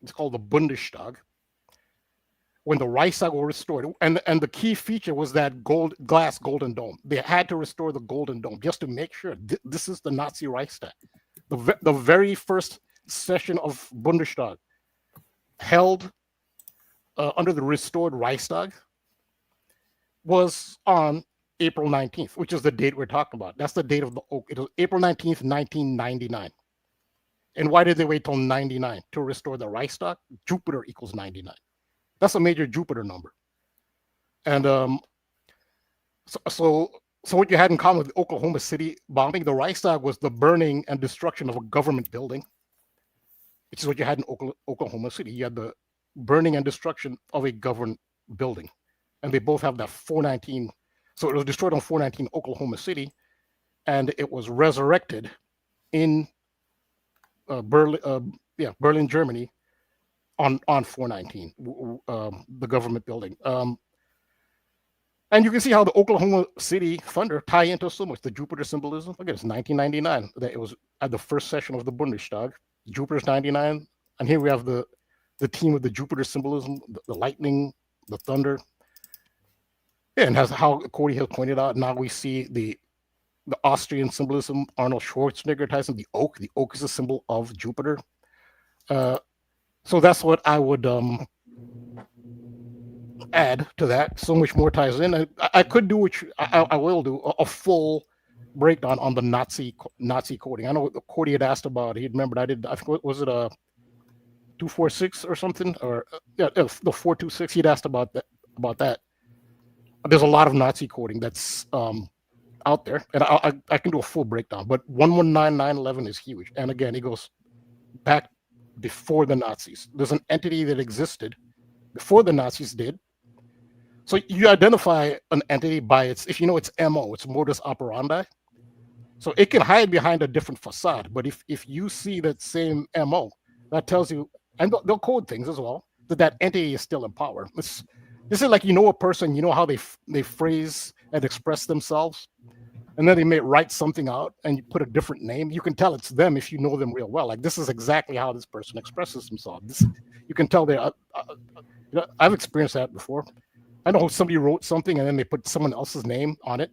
it's called the Bundestag, when the Reichstag was restored, and the key feature was that glass golden dome. They had to restore the golden dome just to make sure this is the Nazi Reichstag. The very first session of Bundestag held under the restored Reichstag was on April 19th, which is the date we're talking about. That's the date of the oak. It was April 19th, 1999. And why did they wait till 99 to restore the Reichstag? Jupiter equals 99. That's a major Jupiter number. And so what you had in common with the Oklahoma City bombing, the Reichstag was the burning and destruction of a government building, which is what you had in Oklahoma City. You had the burning and destruction of a government building. And they both have that 419. So it was destroyed on 419 Oklahoma City, and it was resurrected in Berlin, Germany, on 419, the government building. And you can see how the Oklahoma City thunder tie into so much the Jupiter symbolism. Again, it's 1999 that it was at the first session of the Bundestag. Jupiter's 99, and here we have the team of the Jupiter symbolism, the lightning, the thunder. Yeah, and how Cody has pointed out, now we see the Austrian symbolism. Arnold Schwarzenegger ties in the oak. The oak is a symbol of Jupiter. So that's what I would add to that. So much more ties in. I could do, which I will do, a full breakdown on the Nazi coding. I know Cody had asked about. He remembered I did. I think was it a 246 or something, or yeah, the 426. He'd asked about that. There's a lot of Nazi coding that's out there, and I can do a full breakdown. But 119911 is huge, and again, it goes back before the Nazis. There's an entity that existed before the Nazis did. So you identify an entity by its MO, its modus operandi. So it can hide behind a different facade, but if you see that same MO, that tells you, and they'll code things as well, that entity is still in power. This is like, a person, how they phrase and express themselves, and then they may write something out and you put a different name. You can tell it's them if you know them real well. Like, this is exactly how this person expresses themselves. You can tell I've experienced that before. I know somebody wrote something and then they put someone else's name on it,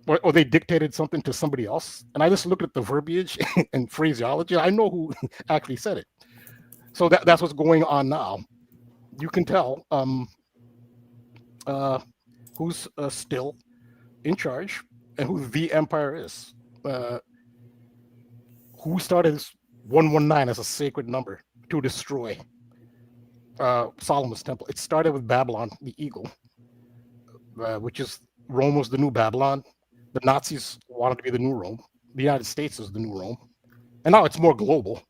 or they dictated something to somebody else, and I just looked at the verbiage and phraseology. I know who actually said it. So that's what's going on now. You can tell who's still in charge and who the empire is. Who started 119 as a sacred number to destroy Solomon's temple? It started with Babylon, the eagle, which is Rome was the new Babylon. The Nazis wanted to be the new Rome. The United States is the new Rome, and now it's more global.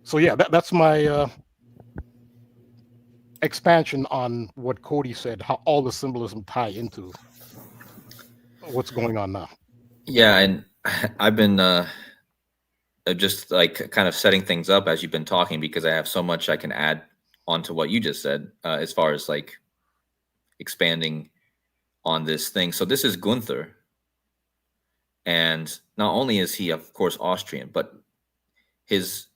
So yeah, that's my expansion on what Cody said, how all the symbolism tie into what's going on now. Yeah, and I've been just like kind of setting things up as you've been talking, because I have so much I can add onto what you just said as far as like expanding on this thing. So this is Gunther, and not only is he of course Austrian, but his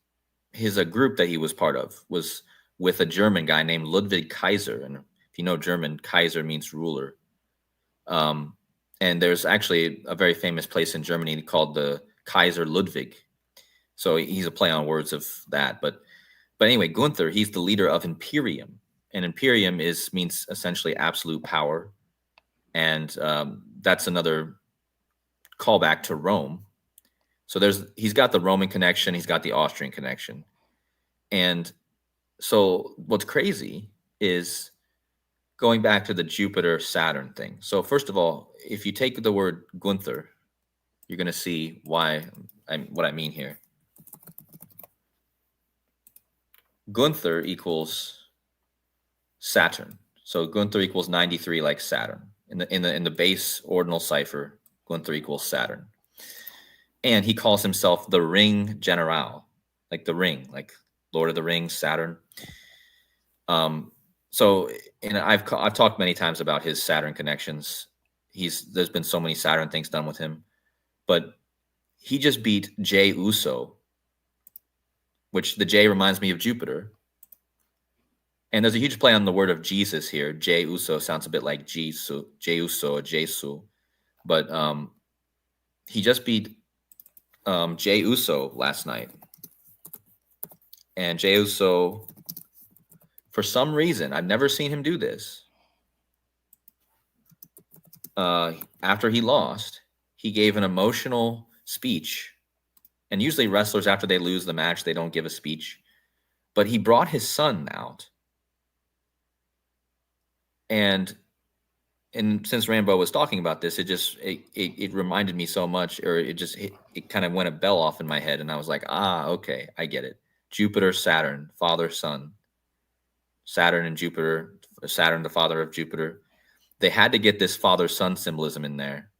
a group that he was part of was with a German guy named Ludwig Kaiser, and if you know German, Kaiser means ruler. And there's actually a very famous place in Germany called the Kaiser Ludwig. So he's a play on words of that. But anyway, Gunther, he's the leader of Imperium, and Imperium means essentially absolute power. And that's another callback to Rome. So he's got the Roman connection, he's got the Austrian connection. And so what's crazy is going back to the Jupiter-Saturn thing. So first of all, if you take the word Gunther, you're going to see what I mean here. Gunther equals Saturn. So Gunther equals 93 like Saturn. In the base ordinal cipher, Gunther equals Saturn. And he calls himself the Ring General, like the ring, like Lord of the Rings, Saturn. So, and I've talked many times about his Saturn connections. There's been so many Saturn things done with him, but he just beat Jey Uso, which the J reminds me of Jupiter. And there's a huge play on the word of Jesus here. Jey Uso sounds a bit like Jesus, Jey Uso, Jesu, but he just beat Jey Uso last night. And Jey Uso, for some reason, I've never seen him do this. After he lost, he gave an emotional speech. And usually wrestlers, after they lose the match, they don't give a speech. But he brought his son out. And since Rambo was talking about this, it reminded me so much, or it kind of went a bell off in my head, and I was like, okay, I get it. Jupiter, Saturn, father, son. Saturn and Jupiter, Saturn, the father of Jupiter. They had to get this father-son symbolism in there.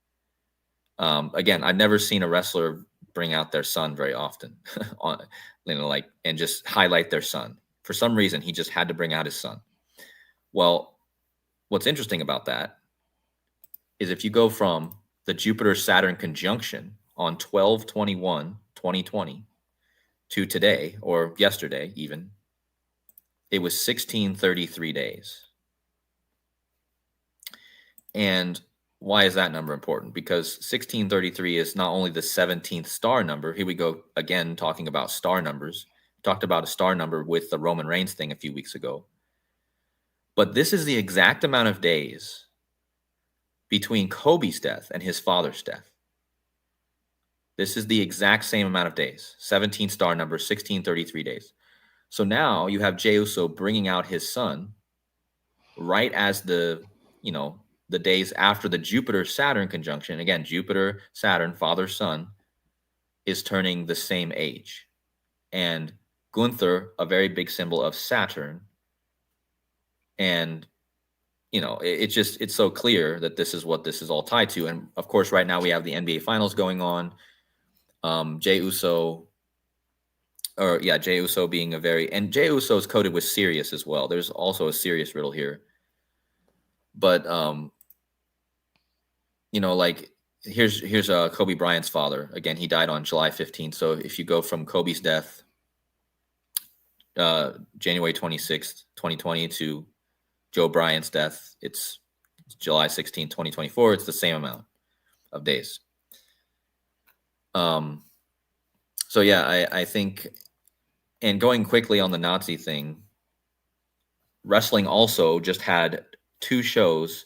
Again, I've never seen a wrestler bring out their son very often, and just highlight their son. For some reason, he just had to bring out his son. Well, what's interesting about that is if you go from the Jupiter-Saturn conjunction on 12/21/2020 to today, or yesterday even, it was 1633 days. And why is that number important? Because 1633 is not only the 17th star number. Here we go again, talking about star numbers. Talked about a star number with the Roman Reigns thing a few weeks ago. But this is the exact amount of days between Kobe's death and his father's death. This is the exact same amount of days, 17 star number, 1633 days. So now you have Jey Uso bringing out his son right as the days after the Jupiter-Saturn conjunction. Again, Jupiter-Saturn, father-son, is turning the same age. And Gunther, a very big symbol of Saturn. And, it's so clear that this is what this is all tied to. And, of course, right now we have the NBA Finals going on. Jey Uso being and Jey Uso is coded with Sirius as well. There's also a Sirius riddle here. But, here's Kobe Bryant's father. Again, he died on July 15th. So if you go from Kobe's death, January 26th, 2020 to Joe Bryant's death, it's July 16th, 2024. It's the same amount of days. So yeah, I think, and going quickly on the Nazi thing, wrestling also just had 2 shows.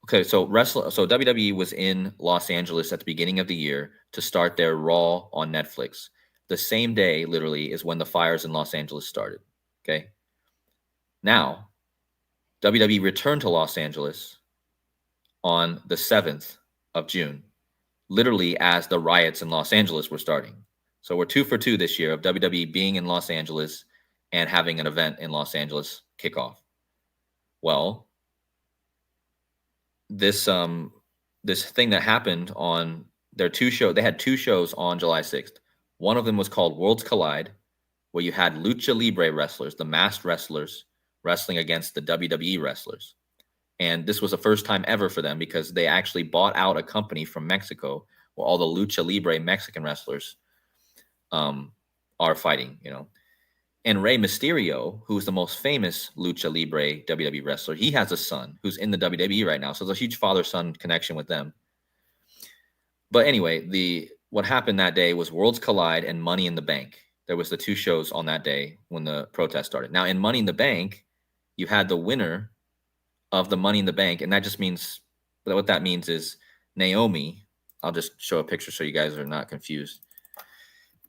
Okay, so WWE was in Los Angeles at the beginning of the year to start their Raw on Netflix. The same day, literally, is when the fires in Los Angeles started. Okay. Now, WWE returned to Los Angeles on the 7th of June, literally as the riots in Los Angeles were starting. So we're 2 for 2 this year of WWE being in Los Angeles and having an event in Los Angeles kickoff. Well, this thing that happened on their 2 shows, they had 2 shows on July 6th. One of them was called Worlds Collide, where you had Lucha Libre wrestlers, the masked wrestlers, wrestling against the WWE wrestlers. And this was the first time ever for them because they actually bought out a company from Mexico where all the Lucha Libre Mexican wrestlers are fighting, And Rey Mysterio, who's the most famous Lucha Libre WWE wrestler, he has a son who's in the WWE right now. So there's a huge father-son connection with them. But anyway, what happened that day was Worlds Collide and Money in the Bank. There was the 2 shows on that day when the protest started. Now, in Money in the Bank, you had the winner of the Money in the Bank, and that just means, what that means is Naomi. I'll just show a picture so you guys are not confused.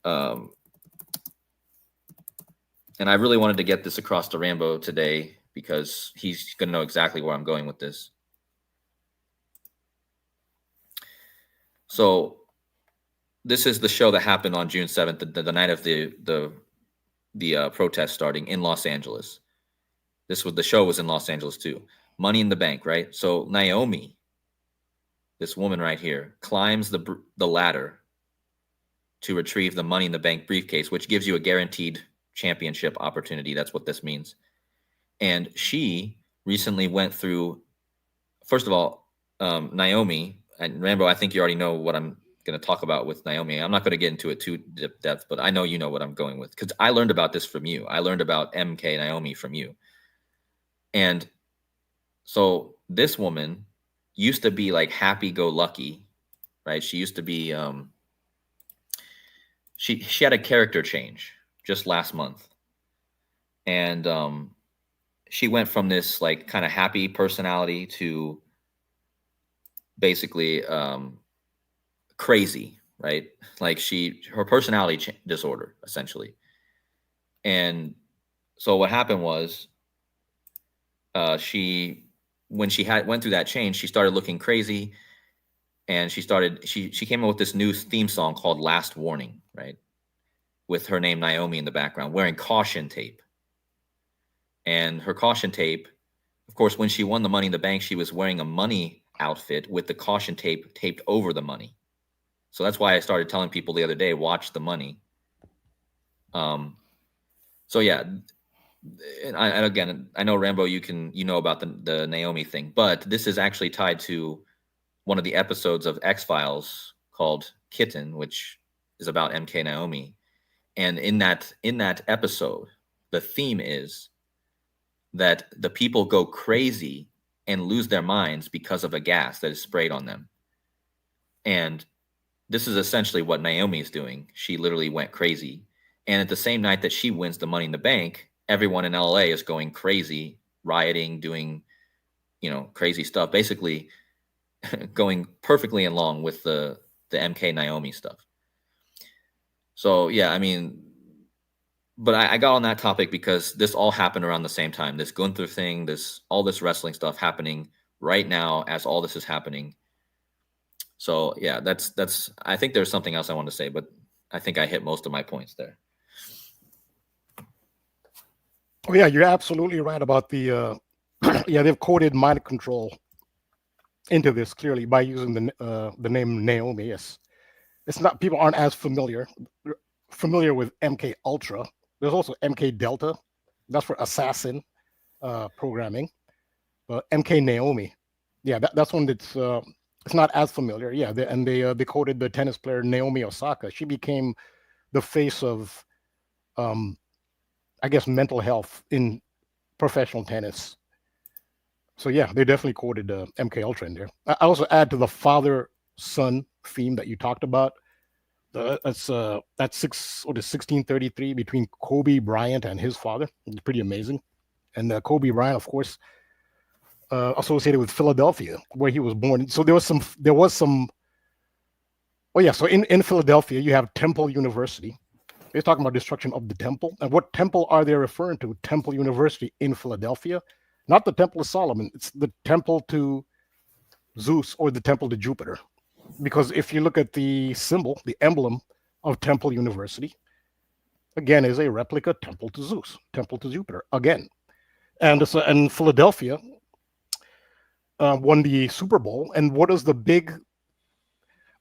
And I really wanted to get this across to Rambo today because he's going to know exactly where I'm going with this. So this is the show that happened on June 7th, the night of the protest starting in Los Angeles. The show was in Los Angeles too. Money in the Bank, right? So Naomi, this woman right here, climbs the ladder to retrieve the Money in the Bank briefcase, which gives you a guaranteed championship opportunity. That's what this means. And she recently went through, first of all, Naomi, and Rambo, I think you already know what I'm going to talk about with Naomi. I'm not going to get into it too depth, but I know you know what I'm going with because I learned about this from you. I learned about MK Naomi from you. And so this woman used to be like happy-go-lucky, right? She used to be, she had a character change just last month. And she went from this like kind of happy personality to basically crazy, right? Like her personality disorder, essentially. And so what happened was when she went through that change, she started looking crazy. And she came up with this new theme song called Last Warning, right? With her name Naomi in the background, wearing caution tape. And her caution tape, of course, when she won the Money in the Bank, she was wearing a money outfit with the caution tape taped over the money. So that's why I started telling people the other day, watch the money. So yeah, and again, I know Rambo, you know about the Naomi thing, but this is actually tied to one of the episodes of X-Files called Kitten, which is about MK Naomi. And in that episode, the theme is that the people go crazy and lose their minds because of a gas that is sprayed on them. And this is essentially what Naomi is doing. She literally went crazy. And at the same night that she wins the Money in the Bank, everyone in LA is going crazy, rioting, doing crazy stuff, basically going perfectly along with the MK Naomi stuff. So yeah, I mean, but I got on that topic because this all happened around the same time. This Gunther thing, all this wrestling stuff happening right now as all this is happening. So yeah, that's. I think there's something else I want to say, but I think I hit most of my points there. Oh yeah, you're absolutely right about the. Yeah, they've coded mind control into this clearly by using the name Naomi. Yes, it's not, people aren't as familiar with MK Ultra. There's also MK Delta, that's for assassin programming. But MK Naomi, yeah, that's one that's it's not as familiar. Yeah, they coded the tennis player Naomi Osaka. She became the face of, I guess, mental health in professional tennis. So yeah, they definitely quoted MK Ultra in there. I also add to the father-son theme that you talked about. That's 1633 between Kobe Bryant and his father. It's pretty amazing. And Kobe Bryant, of course, associated with Philadelphia, where he was born. So there was some. Oh yeah, so in Philadelphia, you have Temple University. They're talking about destruction of the temple. And what temple are they referring to? Temple University in Philadelphia. Not the Temple of Solomon. It's the temple to Zeus or the temple to Jupiter. Because if you look at the symbol, the emblem of Temple University, again, is a replica temple to Zeus, temple to Jupiter, again. And Philadelphia won the Super Bowl. And what is the big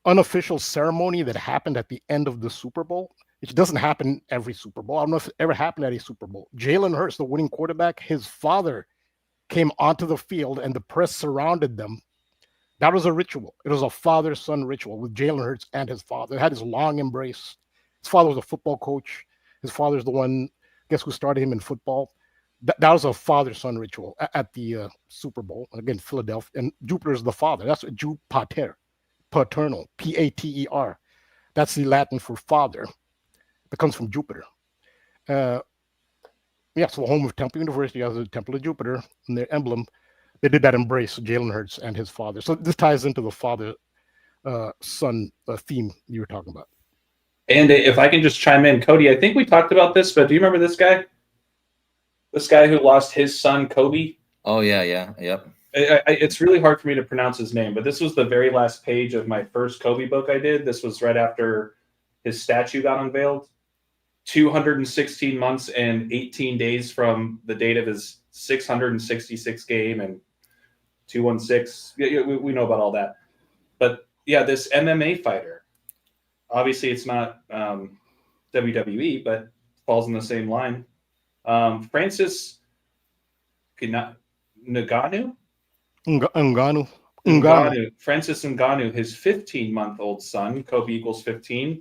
unofficial ceremony that happened at the end of the Super Bowl? It doesn't happen every Super Bowl. I don't know if it ever happened at a Super Bowl. Jalen Hurts, the winning quarterback, his father came onto the field and the press surrounded them. That was a ritual. It was a father-son ritual with Jalen Hurts and his father. It had this long embrace. His father was a football coach. His father's the one, guess who started him in football. That was a father-son ritual at the Super Bowl. Again, Philadelphia. And Jupiter's the father. That's Jupiter, paternal, Pater. That's the Latin for father. That comes from Jupiter. Yeah, so home of Temple University has a temple of Jupiter in their emblem. They did that embrace, Jalen Hurts and his father. So this ties into the father-son theme you were talking about. And if I can just chime in, Cody, I think we talked about this, but do you remember this guy? This guy who lost his son, Kobe? Oh, yeah, yep. It's really hard for me to pronounce his name, but this was the very last page of my first Kobe book I did. This was right after his statue got unveiled. 216 months and 18 days from the date of his 666 game and 216. We know about all that. But yeah, this MMA fighter, obviously it's not WWE, but falls in the same line. Francis Ngannou? Ngannou. Francis Ngannou, his 15-month-old son, Kobe equals 15,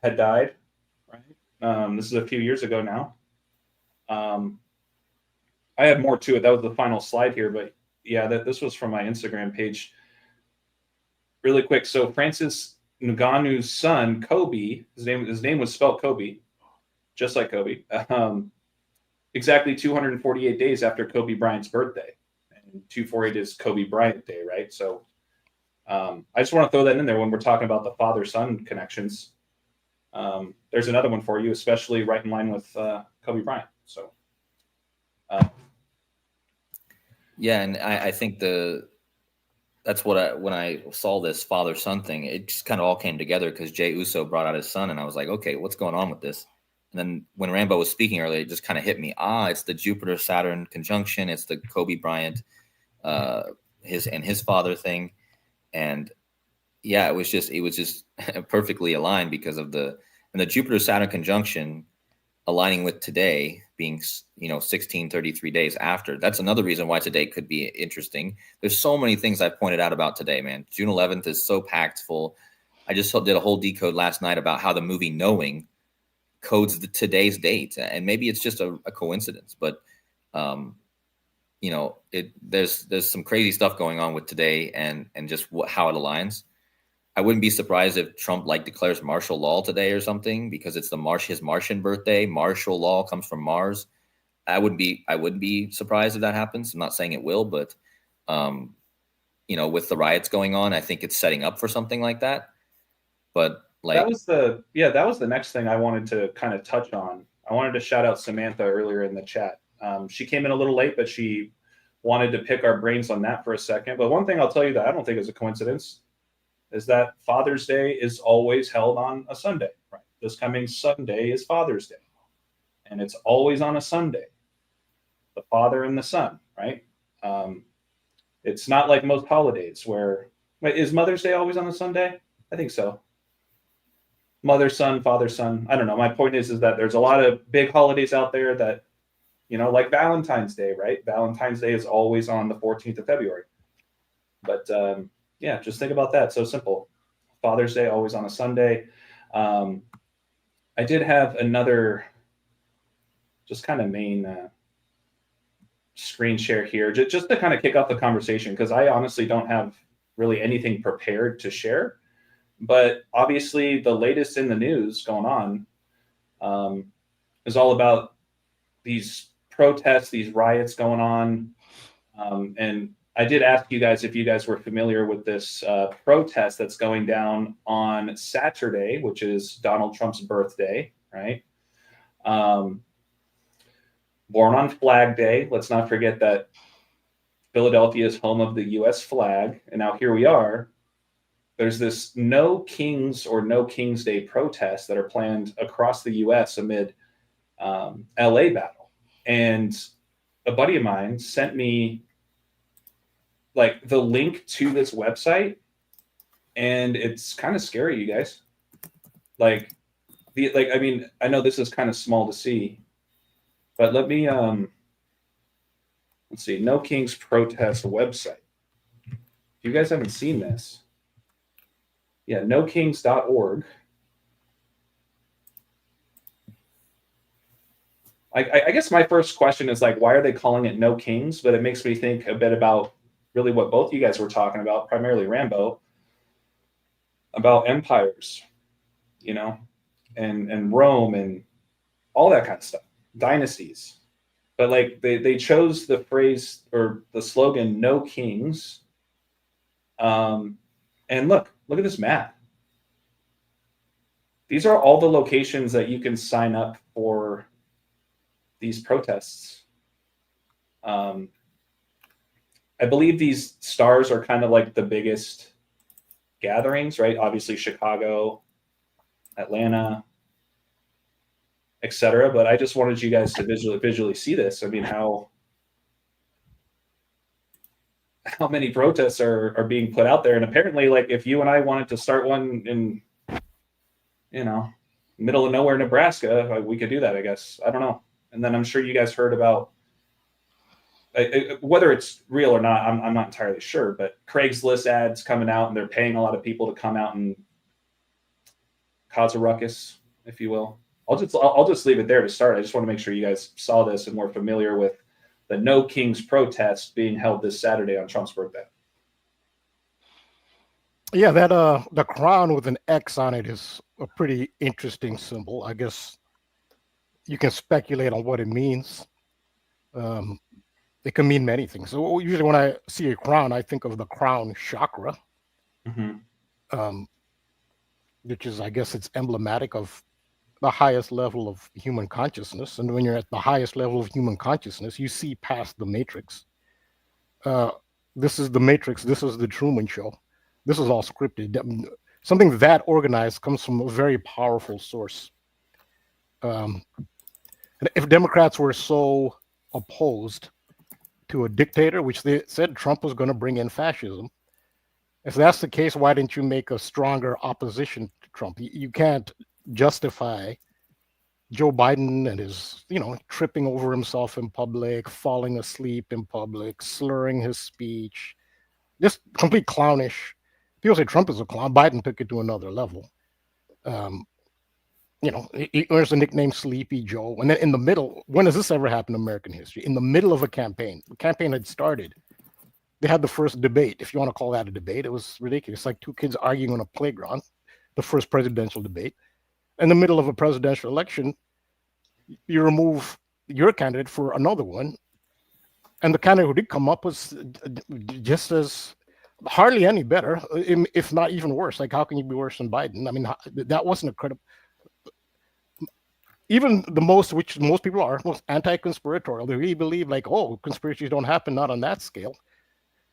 had died. Right. This is a few years ago now. I had more to it. That was the final slide here, but yeah, this was from my Instagram page. Really quick. So Francis Ngannou's son, Kobe, his name was spelled Kobe, just like Kobe. Exactly 248 days after Kobe Bryant's birthday, and 248 is Kobe Bryant Day, right? So I just want to throw that in there when we're talking about the father-son connections. There's another one for you, especially right in line with Kobe Bryant. So, yeah, and I think that's what when I saw this father-son thing, it just kind of all came together because Jey Uso brought out his son, and I was like, okay, what's going on with this? And then when Rambo was speaking earlier, it just kind of hit me. It's the Jupiter-Saturn conjunction. It's the Kobe Bryant, his father thing, and yeah, it was just perfectly aligned because of the Jupiter-Saturn conjunction aligning with today being 1633 days after. That's another reason why today could be interesting. There's so many things I've pointed out about today, man. June 11th is so packed full. I just did a whole decode last night about how the movie Knowing codes today's date, and maybe it's just a coincidence, but there's some crazy stuff going on with today and just how it aligns. I wouldn't be surprised if Trump declares martial law today or something because it's his Martian birthday. Martial law comes from Mars. I would be surprised if that happens. I'm not saying it will, but with the riots going on, I think it's setting up for something like that. But that was the next thing I wanted to kind of touch on. I wanted to shout out Samantha earlier in the chat. She came in a little late, but she wanted to pick our brains on that for a second. But one thing I'll tell you that I don't think is a coincidence is that Father's Day is always held on a Sunday. Right? This coming Sunday is Father's Day, and it's always on a Sunday. The Father and the Son, right? It's not like most holidays where is Mother's Day always on a Sunday? I think so. Mother, son, father, son. I don't know. My point is that there's a lot of big holidays out there that, like Valentine's Day, right? Valentine's Day is always on the 14th of February. But just think about that. So simple. Father's Day always on a Sunday. I did have another just kind of main screen share here just to kind of kick off the conversation, because I honestly don't have really anything prepared to share. But obviously, the latest in the news going on is all about these protests, these riots going on. And I did ask you guys if you guys were familiar with this protest that's going down on Saturday, which is Donald Trump's birthday, right? Born on Flag Day. Let's not forget that Philadelphia is home of the U.S. flag. And now here we are. There's this No Kings or No Kings Day protests that are planned across the U.S. amid LA battle. And a buddy of mine sent me like the link to this website, and it's kind of scary, you guys. I know this is kind of small to see, but let me let's see, No Kings protest website. If you guys haven't seen this, nokings.org. I guess my first question is like, why are they calling it No Kings? But it makes me think a bit about really what both you guys were talking about, primarily Rambo, about empires, and Rome and all that kind of stuff, dynasties. But like they chose the phrase or the slogan No Kings. And look at this map. These are all the locations that you can sign up for these protests. I believe these stars are kind of like the biggest gatherings, right? Obviously Chicago, Atlanta, etc. But I just wanted you guys to visually see this. I mean, how many protests are being put out there. And apparently, like, if you and I wanted to start one in, middle of nowhere, Nebraska, we could do that, I guess. I don't know. And then I'm sure you guys heard about, whether it's real or not, I'm not entirely sure, but Craigslist ads coming out, and they're paying a lot of people to come out and cause a ruckus, if you will. I'll just leave it there to start. I just want to make sure you guys saw this and were familiar with the No Kings protest being held this Saturday on Trump's birthday. Yeah, that the crown with an X on it is a pretty interesting symbol. I guess you can speculate on what it means. It can mean many things. So usually when I see a crown, I think of the crown chakra, which is, I guess, it's emblematic of the highest level of human consciousness. And when you're at the highest level of human consciousness, you see past the matrix. This is the matrix. This is the Truman Show. This is all scripted. Something that organized comes from a very powerful source. And if Democrats were so opposed to a dictator, which they said Trump was going to bring in fascism, if that's the case, why didn't you make a stronger opposition to Trump? You can't justify Joe Biden and his, tripping over himself in public, falling asleep in public, slurring his speech, just complete clownish. People say Trump is a clown. Biden took it to another level. He earns the nickname Sleepy Joe. And then in the middle, when has this ever happened in American history? In the middle of a campaign, the campaign had started. They had the first debate, if you want to call that a debate. It was ridiculous. It's like two kids arguing on a playground, the first presidential debate. In the middle of a presidential election, you remove your candidate for another one, and the candidate who did come up was just as hardly any better, if not even worse. Like, how can you be worse than Biden? I mean, that wasn't a credible. Even the most, which most people are, most anti-conspiratorial, they really believe like, oh, conspiracies don't happen, not on that scale.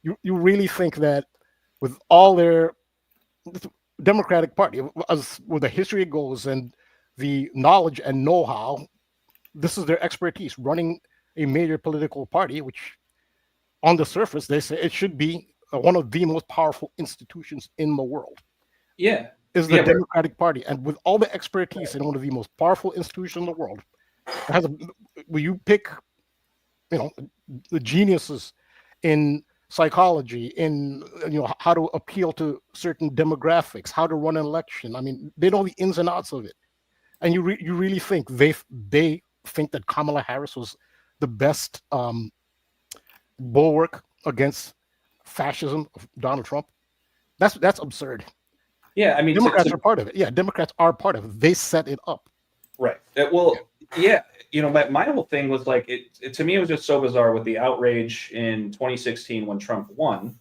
You really think that with all their Democratic Party, as with the history goes and the knowledge and know-how, this is their expertise, running a major political party, which on the surface, they say it should be one of the most powerful institutions in the world. Yeah. Is the Democratic Party, and with all the expertise in one of the most powerful institutions in the world, will you pick, the geniuses in psychology, in how to appeal to certain demographics, how to run an election. I mean, they know the ins and outs of it, and you really think they think that Kamala Harris was the best bulwark against fascism of Donald Trump? That's absurd. Yeah, I mean, Democrats are part of it. Yeah, Democrats are part of it. They set it up. Right. Well, yeah. My whole thing was like, it to me, it was just so bizarre with the outrage in 2016 when Trump won.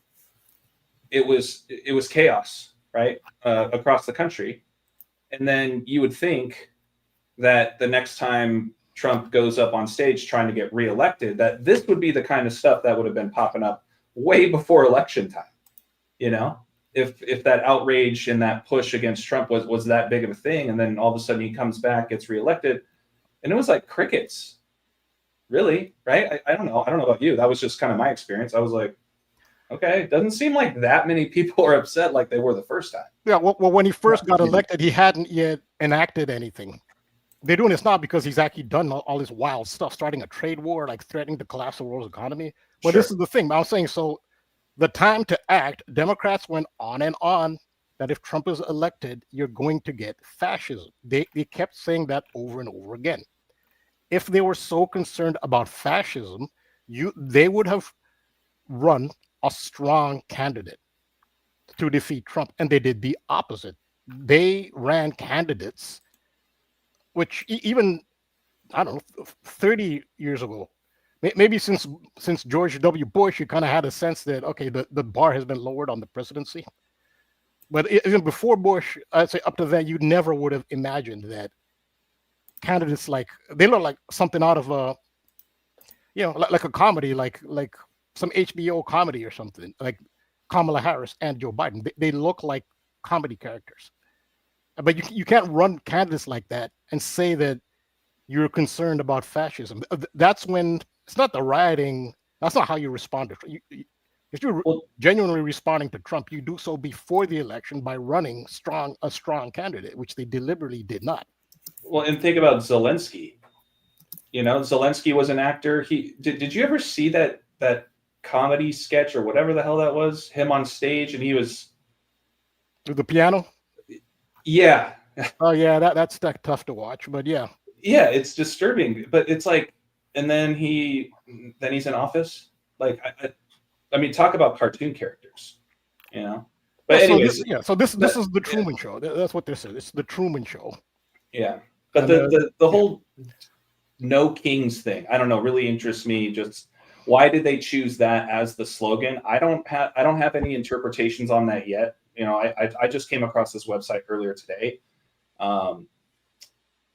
It was chaos, right, across the country. And then you would think that the next time Trump goes up on stage trying to get reelected, that this would be the kind of stuff that would have been popping up way before election time, If that outrage and that push against Trump was that big of a thing, and then all of a sudden he comes back, gets reelected, and it was like crickets, really, right? I don't know about you. That was just kind of my experience. I was like, okay, it doesn't seem like that many people are upset like they were the first time. Yeah, well, when he first got elected, he hadn't yet enacted anything. They're doing this now because he's actually done all this wild stuff, starting a trade war, like threatening to collapse the world's economy. But This is the thing. I was saying, so the time to act, Democrats went on and on that if Trump is elected, you're going to get fascism. They kept saying that over and over again. If they were so concerned about fascism, they would have run a strong candidate to defeat Trump, and they did the opposite. They ran candidates, which even, I don't know, 30 years ago, maybe since George W. Bush, you kind of had a sense that, okay, the bar has been lowered on the presidency. But even before Bush, I'd say up to then, you never would have imagined that candidates they look like something out of a, like a comedy, like some HBO comedy or something, like Kamala Harris and Joe Biden. They look like comedy characters. But you can't run candidates like that and say that you're concerned about fascism. That's when it's not the rioting. That's not how you respond to. If you're genuinely responding to Trump, you do so before the election by running a strong candidate, which they deliberately did not. Well, and think about Zelensky. Zelensky was an actor. Did you ever see that comedy sketch or whatever the hell that was? Him on stage, and he was with the piano. Yeah. Oh yeah, that's tough to watch, but yeah. Yeah, it's disturbing, but it's like, and then he's in office. Like, I mean, talk about cartoon characters, But anyways, so this is the Truman Show. That's what this is. It's the Truman Show. Yeah, but the whole no kings thing, I don't know, really interests me. Just why did they choose that as the slogan? I don't have any interpretations on that yet. I just came across this website earlier today.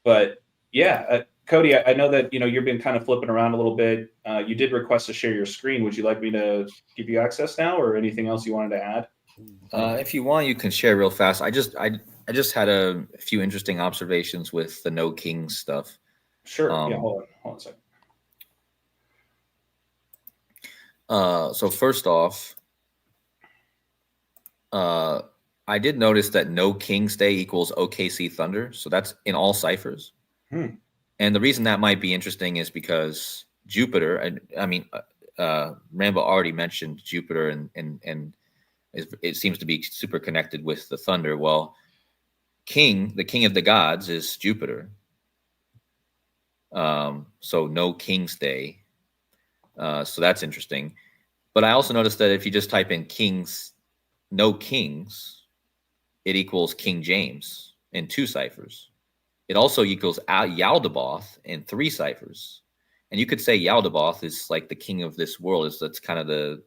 But yeah, Cody, I know that, you've been kind of flipping around a little bit. You did request to share your screen. Would you like me to give you access now, or anything else you wanted to add? If you want, you can share real fast. I just had a few interesting observations with the no kings stuff. Sure. Yeah. Hold on a second. So first off, I did notice that no King's Day equals OKC Thunder. So that's in all ciphers. And the reason that might be interesting is because Jupiter, Rambo already mentioned Jupiter and it seems to be super connected with the thunder. Well, the king of the gods is Jupiter. So no King's Day. So that's interesting. But I also noticed that if you just type in kings, no kings, it equals King James in 2 ciphers. It also equals Yaldabaoth in 3 ciphers. And you could say Yaldabaoth is like the king of this world. That's kind of the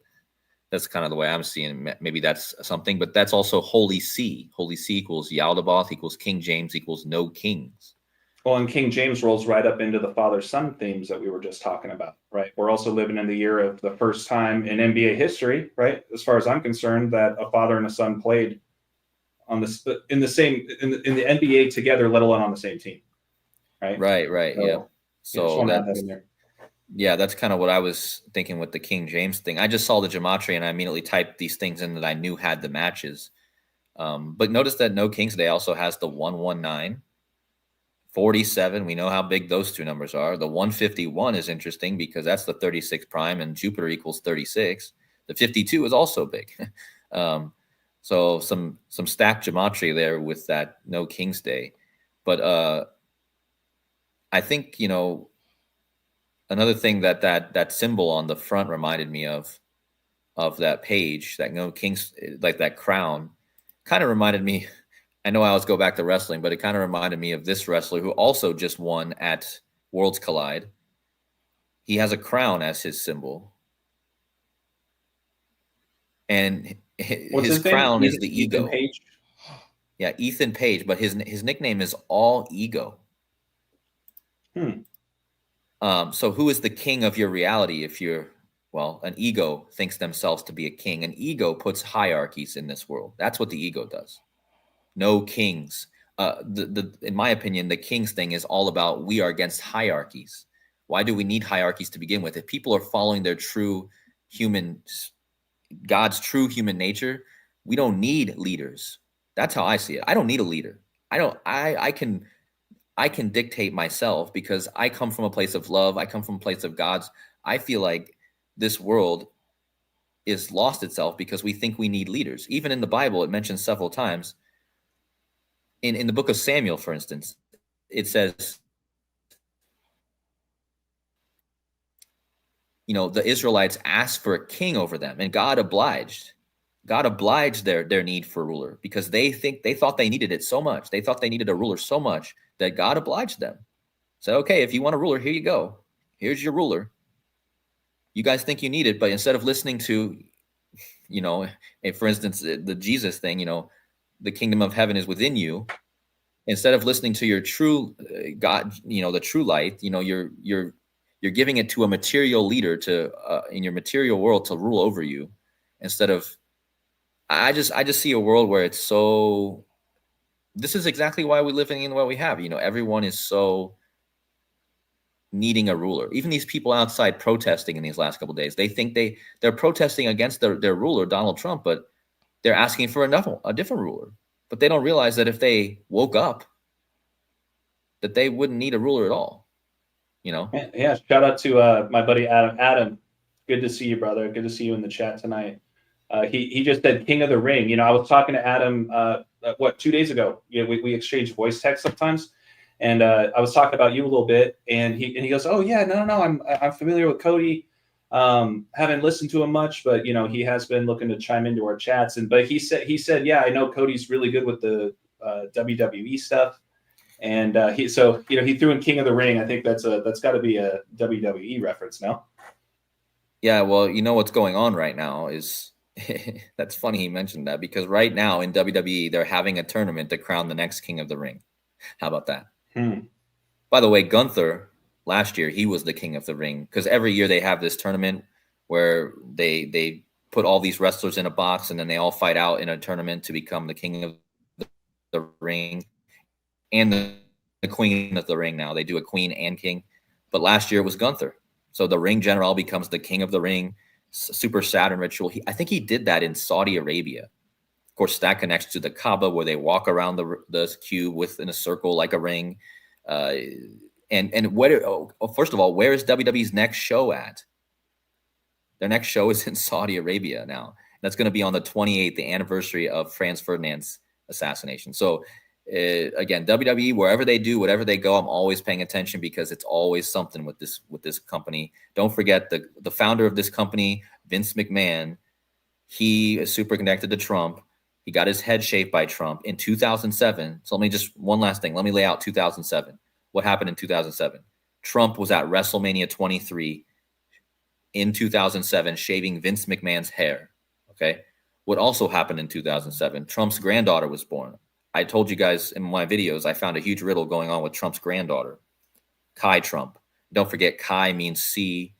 way I'm seeing it. Maybe that's something, but that's also Holy See. Holy See equals Yaldabaoth equals King James equals no kings. Well, and King James rolls right up into the father-son themes that we were just talking about, right? We're also living in the year of the first time in NBA history, right? As far as I'm concerned, that a father and a son played in the NBA together, let alone on the same team, right? Right. So, Yeah. So that in there. Yeah, that's kind of what I was thinking with the King James thing. I just saw the gematria and I immediately typed these things in that I knew had the matches. But notice that No Kings Day also has the 119, 47. We know how big those two numbers are. The 151 is interesting because that's the 36 prime and Jupiter equals 36. The 52 is also big. So some stacked gematria there with that No Kings Day. But I think, another thing that symbol on the front reminded me of that page, that No Kings, like that crown, kind of reminded me. I know I always go back to wrestling, but it kind of reminded me of this wrestler who also just won at Worlds Collide. He has a crown as his symbol, and his crown is the ego. Page? Yeah, Ethan Page, but his nickname is All Ego. So who is the king of your reality? If you're, an ego thinks themselves to be a king. An ego puts hierarchies in this world. That's what the ego does. No kings. In my opinion, the kings thing is all about we are against hierarchies. Why do we need hierarchies to begin with? If people are following their God's true human nature, we don't need leaders. That's how I see it. I don't need a leader. I can dictate myself because I come from a place of love. I come from a place of God's. I feel like this world is lost itself because we think we need leaders. Even in the Bible, it mentions several times. In the book of Samuel, for instance, it says, the Israelites asked for a king over them, and God obliged. God obliged their need for a ruler because they thought they needed it so much. They thought they needed a ruler so much that God obliged them. So, okay, if you want a ruler, here you go. Here's your ruler. You guys think you need it, but instead of listening to, for instance, the Jesus thing, the kingdom of heaven is within you. Instead of listening to your true God, the true light, you're giving it to a material leader to in your material world to rule over you. Instead of, I just see a world where it's so. This is exactly why we're living in what we have. Everyone is so needing a ruler. Even these people outside protesting in these last couple of days, they think they're protesting against their ruler, Donald Trump, but they're asking for a different ruler. But they don't realize that if they woke up, that they wouldn't need a ruler at all. Yeah. Shout out to my buddy Adam. Adam, good to see you, brother. Good to see you in the chat tonight. He just said King of the Ring. I was talking to Adam 2 days ago. We exchange voice text sometimes, and I was talking about you a little bit, and he goes, "Oh yeah, no, I'm familiar with Cody. Haven't listened to him much, but he has been looking to chime into our chats." But he said, yeah, I know Cody's really good with the WWE stuff, and he threw in King of the Ring. I think that's got to be a WWE reference now. Yeah, well, what's going on right now is. That's funny he mentioned that because right now in WWE, they're having a tournament to crown the next King of the Ring. How about that? By the way, Gunther, last year, he was the King of the Ring because every year they have this tournament where they put all these wrestlers in a box and then they all fight out in a tournament to become the King of the Ring and the Queen of the Ring. Now they do a Queen and King. But last year it was Gunther. So the Ring General becomes the King of the Ring. Super Saturn ritual. I think he did that in Saudi Arabia. Of course, that connects to the Kaaba where they walk around the cube in a circle like a ring. And first of all, where is WWE's next show at? Their next show is in Saudi Arabia now. That's going to be on the 28th, the anniversary of Franz Ferdinand's assassination. So again, WWE, wherever they do, whatever they go, I'm always paying attention because it's always something with this company. Don't forget the founder of this company, Vince McMahon. He is super connected to Trump. He got his head shaved by Trump in 2007. So one last thing. Let me lay out 2007. What happened in 2007? Trump was at WrestleMania 23 in 2007 shaving Vince McMahon's hair. Okay. What also happened in 2007, Trump's granddaughter was born. I told you guys in my videos, I found a huge riddle going on with Trump's granddaughter, Kai Trump. Don't forget, Kai means sea.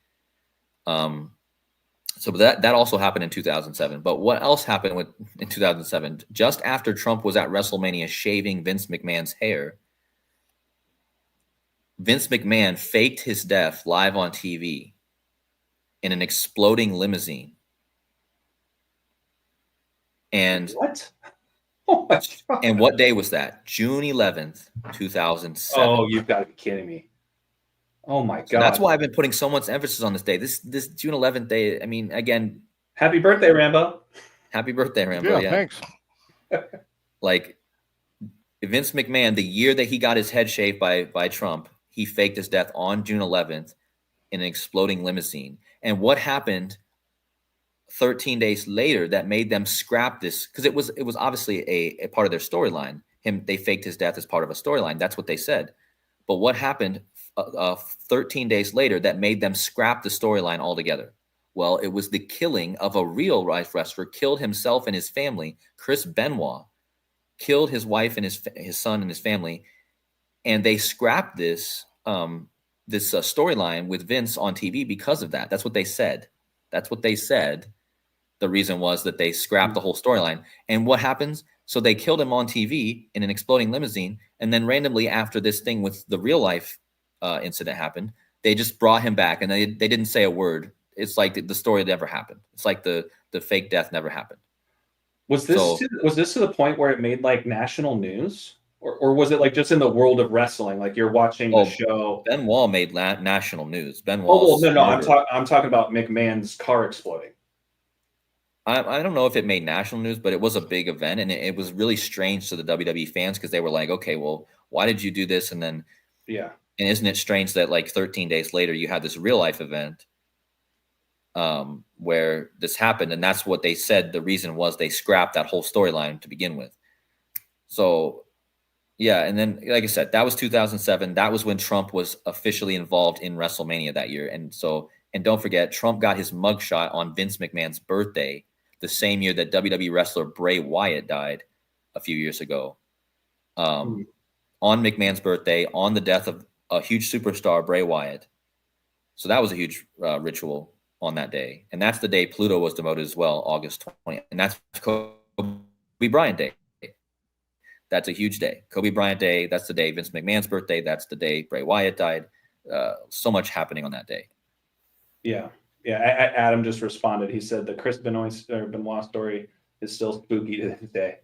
So that also happened in 2007. But what else happened in 2007? Just after Trump was at WrestleMania shaving Vince McMahon's hair, Vince McMahon faked his death live on TV in an exploding limousine. And what? Oh my God. And what day was that? June 11th, 2007. Oh, you've got to be kidding me. Oh my God. So that's why I've been putting so much emphasis on this day. This June 11th day, I mean, again. Happy birthday, Rambo. Happy birthday, Rambo. Yeah, thanks. Like Vince McMahon, the year that he got his head shaved by Trump, he faked his death on June 11th in an exploding limousine. And what happened 13 days later that made them scrap this? Because it was obviously a part of their storyline. They faked his death as part of a storyline. That's what they said. But what happened 13 days later that made them scrap the storyline altogether? Well, it was the killing of a real wrestler, killed himself and his family. Chris Benoit killed his wife and his son and his family, and they scrapped this storyline with Vince on TV because of that. That's what they said. That's what they said. The reason was that they scrapped the whole storyline. And what happens? So they killed him on TV in an exploding limousine, and then randomly after this thing with the real life incident happened, they just brought him back, and they didn't say a word. It's like the story never happened. It's like the fake death never happened. Was this to the point where it made like national news, or was it like just in the world of wrestling? Like you're watching the show. Benoit made national news. Benoit. Oh well, no, I'm talking about McMahon's car exploding. I don't know if it made national news, but it was a big event, and it was really strange to the WWE fans because they were like, okay, well, why did you do this? And then, yeah. And isn't it strange that like 13 days later you had this real life event where this happened, and that's what they said the reason was they scrapped that whole storyline to begin with. So, yeah, and then like I said, that was 2007. That was when Trump was officially involved in WrestleMania that year, and don't forget, Trump got his mugshot on Vince McMahon's birthday, the same year that WWE wrestler Bray Wyatt died a few years ago. On McMahon's birthday, on the death of a huge superstar, Bray Wyatt. So that was a huge ritual on that day. And that's the day Pluto was demoted as well, August 20th. And that's Kobe Bryant Day. That's a huge day. Kobe Bryant Day, that's the day Vince McMahon's birthday. That's the day Bray Wyatt died. So much happening on that day. Yeah. Yeah. Adam just responded. He said the Chris Benoit story is still spooky to this day.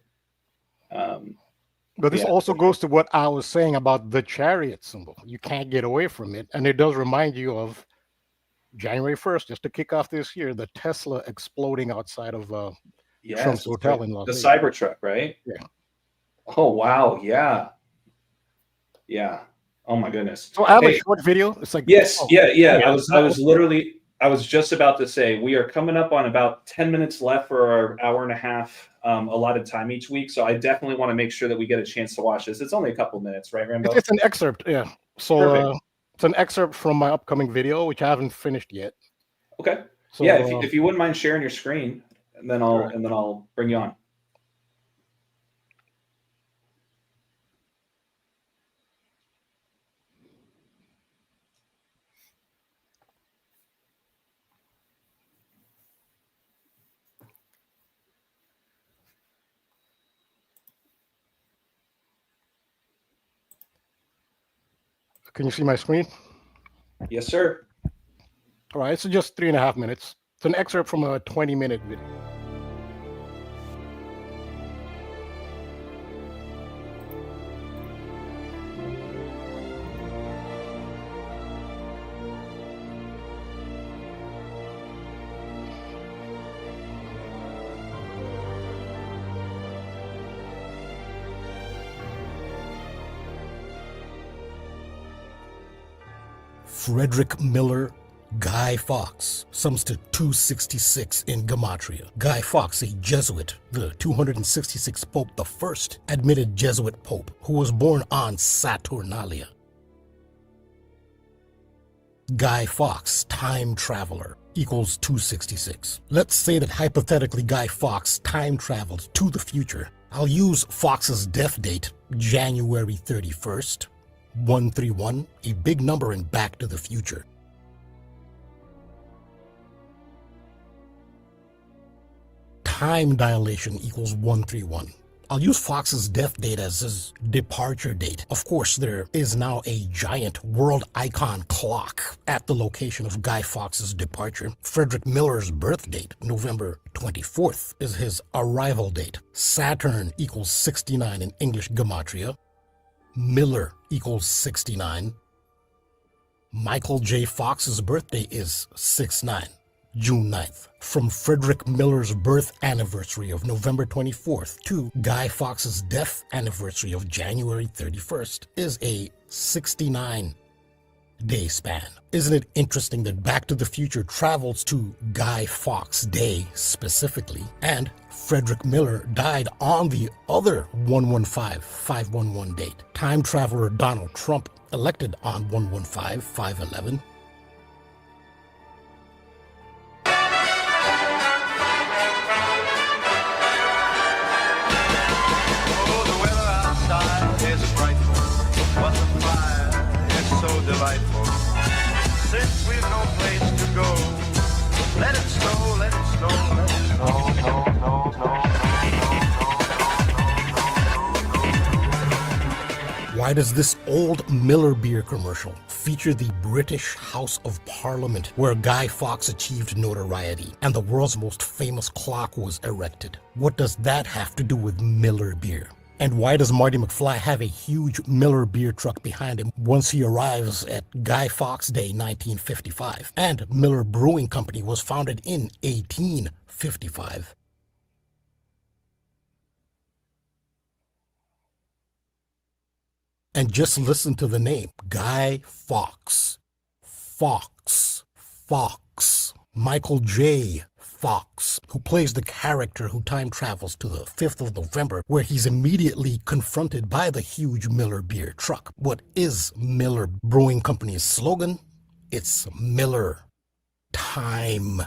But this also goes to what I was saying about the Chariot symbol. You can't get away from it. And it does remind you of January 1st, just to kick off this year, the Tesla exploding outside of Trump's hotel in Las Vegas. The Cybertruck, right? Yeah. Oh, wow. Yeah. Yeah. Oh, my goodness. So I have a short video. It's like, yes. Yeah. I was just about to say, we are coming up on about 10 minutes left for our hour and a half allotted time each week. So I definitely want to make sure that we get a chance to watch this. It's only a couple minutes, right, Rambo? It's an excerpt. Yeah. So it's an excerpt from my upcoming video, which I haven't finished yet. Okay. So, yeah. If you wouldn't mind sharing your screen, and then I'll bring you on. Can you see my screen? Yes, sir. All right, so just 3.5 minutes. It's an excerpt from a 20-minute video. Frederick Miller, Guy Fawkes, sums to 266 in Gematria. Guy Fawkes, a Jesuit, the 266th Pope, the first admitted Jesuit Pope, who was born on Saturnalia. Guy Fawkes, time traveler, equals 266. Let's say that hypothetically Guy Fawkes time traveled to the future. I'll use Fawkes' death date, January 31st, 131, a big number in Back to the Future. Time dilation equals 131. I'll use Fawkes' death date as his departure date. Of course, there is now a giant world icon clock at the location of Guy Fawkes' departure. Frederick Miller's birth date, November 24th, is his arrival date. Saturn equals 69 in English Gematria. Miller equals 69. Michael J. Fox's birthday is 6/9. June 9th. From Frederick Miller's birth anniversary of November 24th to Guy Fawkes' death anniversary of January 31st is a 69-day span. Isn't it interesting that Back to the Future travels to Guy Fawkes Day specifically, and Frederick Miller died on the other 115-511 date. Time traveler Donald Trump elected on 115-511. Delightful. Since we've no place to go, let it snow, let it snow, let it snow, Why does this old Miller beer commercial feature the British House of Parliament, where Guy Fawkes achieved notoriety and the world's most famous clock was erected? What does that have to do with Miller beer? And why does Marty McFly have a huge Miller beer truck behind him once he arrives at Guy Fawkes Day 1955? And Miller Brewing Company was founded in 1855. And just listen to the name, Guy Fawkes. Fawkes. Fawkes. Michael J. Fawkes, who plays the character who time travels to the 5th of November, where he's immediately confronted by the huge Miller beer truck. What is Miller Brewing Company's slogan? It's Miller Time.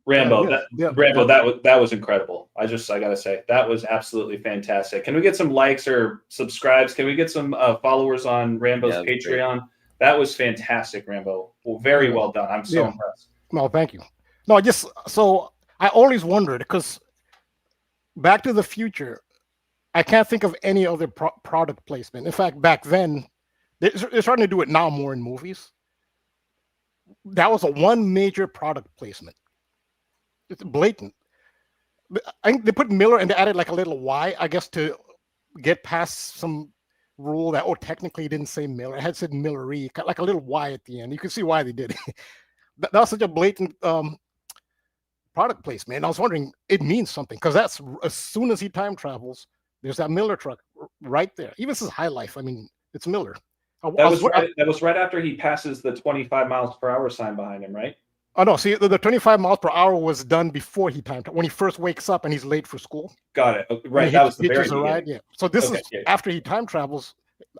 Rambo, Yeah. Rambo, that was incredible. I gotta say that was absolutely fantastic. Can we get some likes or subscribes? Can we get some followers on Rambo's Patreon? Great. That was fantastic, Rambo. Well, very well done. I'm so impressed. No, thank you. No, so I always wondered, because Back to the Future, I can't think of any other product placement. In fact, back then, they're starting to do it now more in movies. That was one major product placement. It's blatant. I think they put Miller and they added like a little Y, I guess, to get past some rule that, technically it didn't say Miller. It had said Millery, like a little Y at the end. You can see why they did it. That was such a blatant product placement. And I was wondering, it means something, because that's as soon as he time travels, there's that Miller truck right there. Even says High Life. I mean, it's Miller. That was right after he passes the 25 miles per hour sign behind him, right? Oh, no. See, the 25 miles per hour was done before he time traveled. When he first wakes up and he's late for school. Got it. Right. That was the very beginning. Yeah. So this is after he time travels.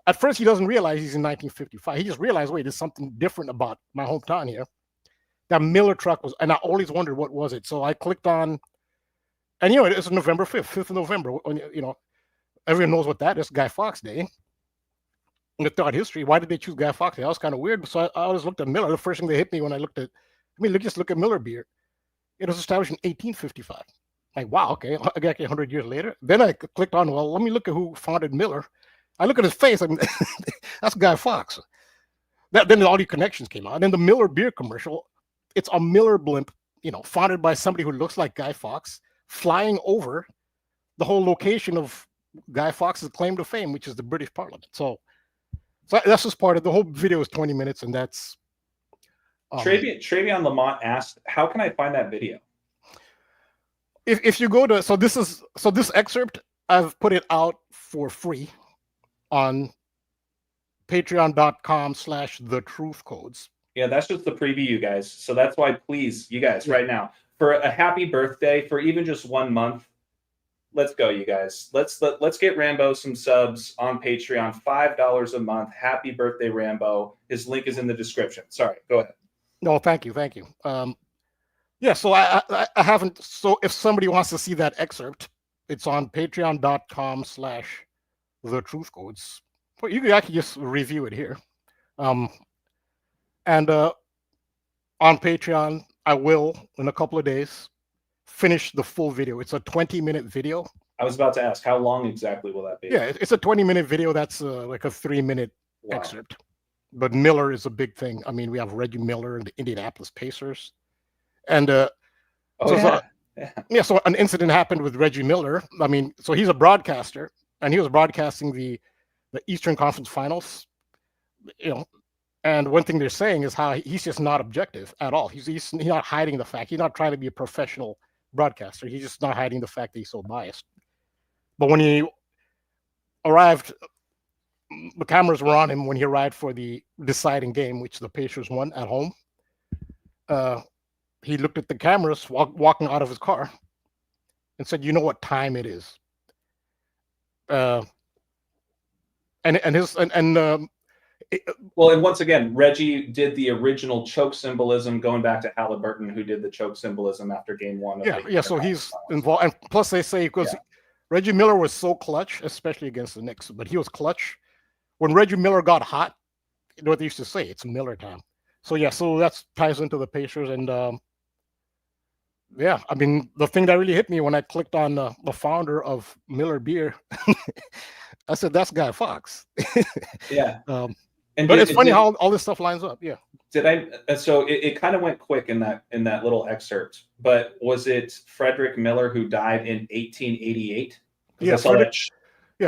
At first, he doesn't realize he's in 1955. He just realized, wait, there's something different about my hometown here. That Miller truck was, and I always wondered what was it. So I clicked on, and it's November 5th of November. Everyone knows what that is, Guy Fawkes Day. In the thought history, why did they choose Guy Fawkes Day? That was kind of weird. So I always looked at Miller. The first thing that hit me when I looked at, just look at Miller beer. It was established in 1855. Like, wow, okay, 100 years later. Then I clicked on, well, let me look at who founded Miller. I look at his face, that's Guy Fawkes. Then all these connections came out. And then the Miller beer commercial, it's a Miller blimp, founded by somebody who looks like Guy Fawkes, flying over the whole location of Guy Fawkes' claim to fame, which is the British Parliament. So that's just part of the whole video is 20 minutes, and that's Travion Lamont asked, how can I find that video? If you go to this excerpt, I've put it out for free on patreon.com/thetruthcodes. Yeah, that's just the preview, you guys. So that's why, please, you guys, Yeah. right now, for a happy birthday, for even just 1 month, let's go, you guys. Let's get Rambo some subs on Patreon. $5 a month. Happy birthday, Rambo. His link is in the description. Sorry, go ahead. No, thank you. Yeah, so I haven't. So if somebody wants to see that excerpt, it's on patreon.com/thetruthcodes. But you can actually just review it here. And on Patreon, I will, in a couple of days, finish the full video. It's a 20-minute video. I was about to ask, how long exactly will that be? Yeah, it's a 20-minute video. That's like a 3-minute excerpt. But Miller is a big thing. I mean, we have Reggie Miller and the Indianapolis Pacers. And so an incident happened with Reggie Miller. I mean, so he's a broadcaster, and he was broadcasting the Eastern Conference Finals, you know. And one thing they're saying is how he's just not objective at all. He's not hiding the fact. He's not trying to be a professional broadcaster. He's just not hiding the fact that he's so biased. But when he arrived, the cameras were on him when he arrived for the deciding game, which the Pacers won at home. He looked at the cameras walking out of his car and said, "You know what time it is?" Well, and once again, Reggie did the original choke symbolism, going back to Halliburton, who did the choke symbolism after game one. So he's involved. And plus, they say because Reggie Miller was so clutch, especially against the Knicks, but he was clutch. When Reggie Miller got hot, you know what they used to say? It's Miller time. So that ties into the Pacers. And I mean, the thing that really hit me when I clicked on the founder of Miller Beer, I said, that's Guy Fawkes. Yeah. But it's funny how all this stuff lines up. Yeah. So it kind of went quick in that little excerpt, but was it Frederick Miller who died in 1888?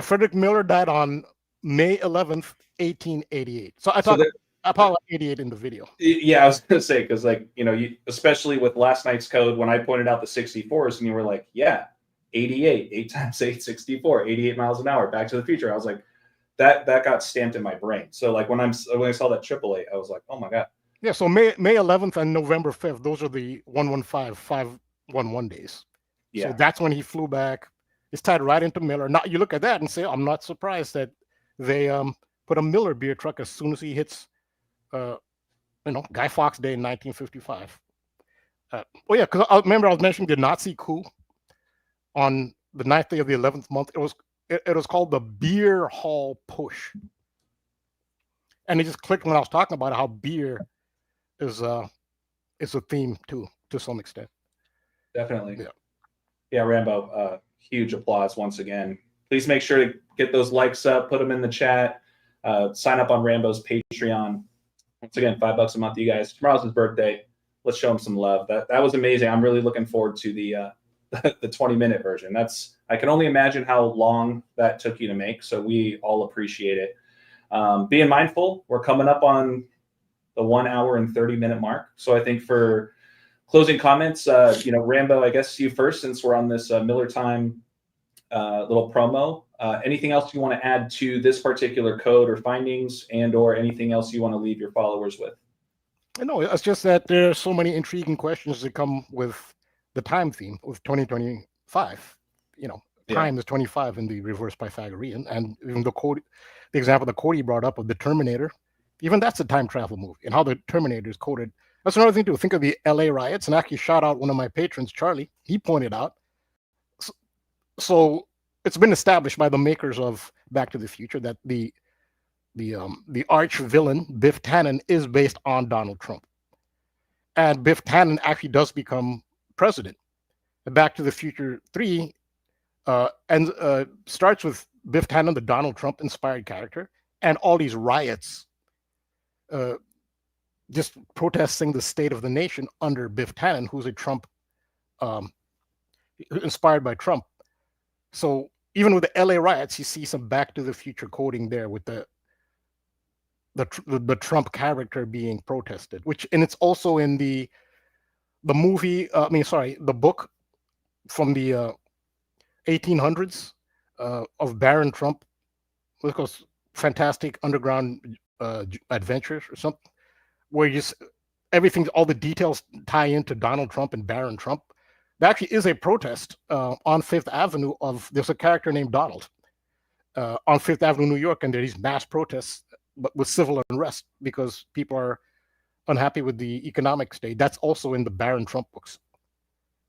Frederick Miller died on May 11th, 1888. So I thought I probably 88 in the video. Yeah, I was gonna say, because especially with last night's code, when I pointed out the 64s, and you were like, yeah, 88, 8 times 8, 64, 88 miles an hour, Back to the Future. I was like, that got stamped in my brain. So like when I saw that 888, I was like, oh my god. Yeah, so May 11th and November 5th, those are the 115-511 days. Yeah. So that's when he flew back. It's tied right into Miller. Now you look at that and say, I'm not surprised that they put a Miller beer truck as soon as he hits Guy Fawkes Day in 1955. Because I remember I was mentioning the Nazi coup on the 9th day of the 11th month. It was called the Beer Hall Push. And it just clicked when I was talking about how beer is a theme too, to some extent. Definitely. Yeah, Rambo, huge applause once again. Please make sure to get those likes up, put them in the chat, sign up on Rambo's Patreon. Once again, $5 a month, you guys. Tomorrow's his birthday. Let's show him some love. That was amazing. I'm really looking forward to the 20-minute version. I can only imagine how long that took you to make. So we all appreciate it. Being mindful, we're coming up on the 1 hour and 30-minute mark. So I think for closing comments, Rambo, I guess you first, since we're on this Miller time little promo. Anything else you want to add to this particular code or findings, or anything else you want to leave your followers with? No, it's just that there are so many intriguing questions that come with the time theme of 2025. Time is 25 in the reverse Pythagorean, and even the example that Cody brought up of the Terminator, even that's a time travel movie, and how the Terminator is coded. That's another thing to think of the LA riots, and actually shout out one of my patrons, Charlie. He pointed out. So it's been established by the makers of Back to the Future that the arch villain Biff Tannen is based on Donald Trump, and Biff Tannen actually does become president. Back to the Future 3 starts with Biff Tannen, the Donald Trump inspired character, and all these riots, just protesting the state of the nation under Biff Tannen, who's a Trump, inspired by Trump. So even with the LA riots, you see some Back to the Future coding there with the Trump character being protested, and it's also in the movie. The book from the 1800s of Baron Trump, because fantastic underground adventures or something, where everything, all the details tie into Donald Trump and Baron Trump. There actually is a protest on Fifth Avenue there's a character named Donald on Fifth Avenue, New York, and there are these mass protests, but with civil unrest because people are unhappy with the economic state. That's also in the Baron Trump books.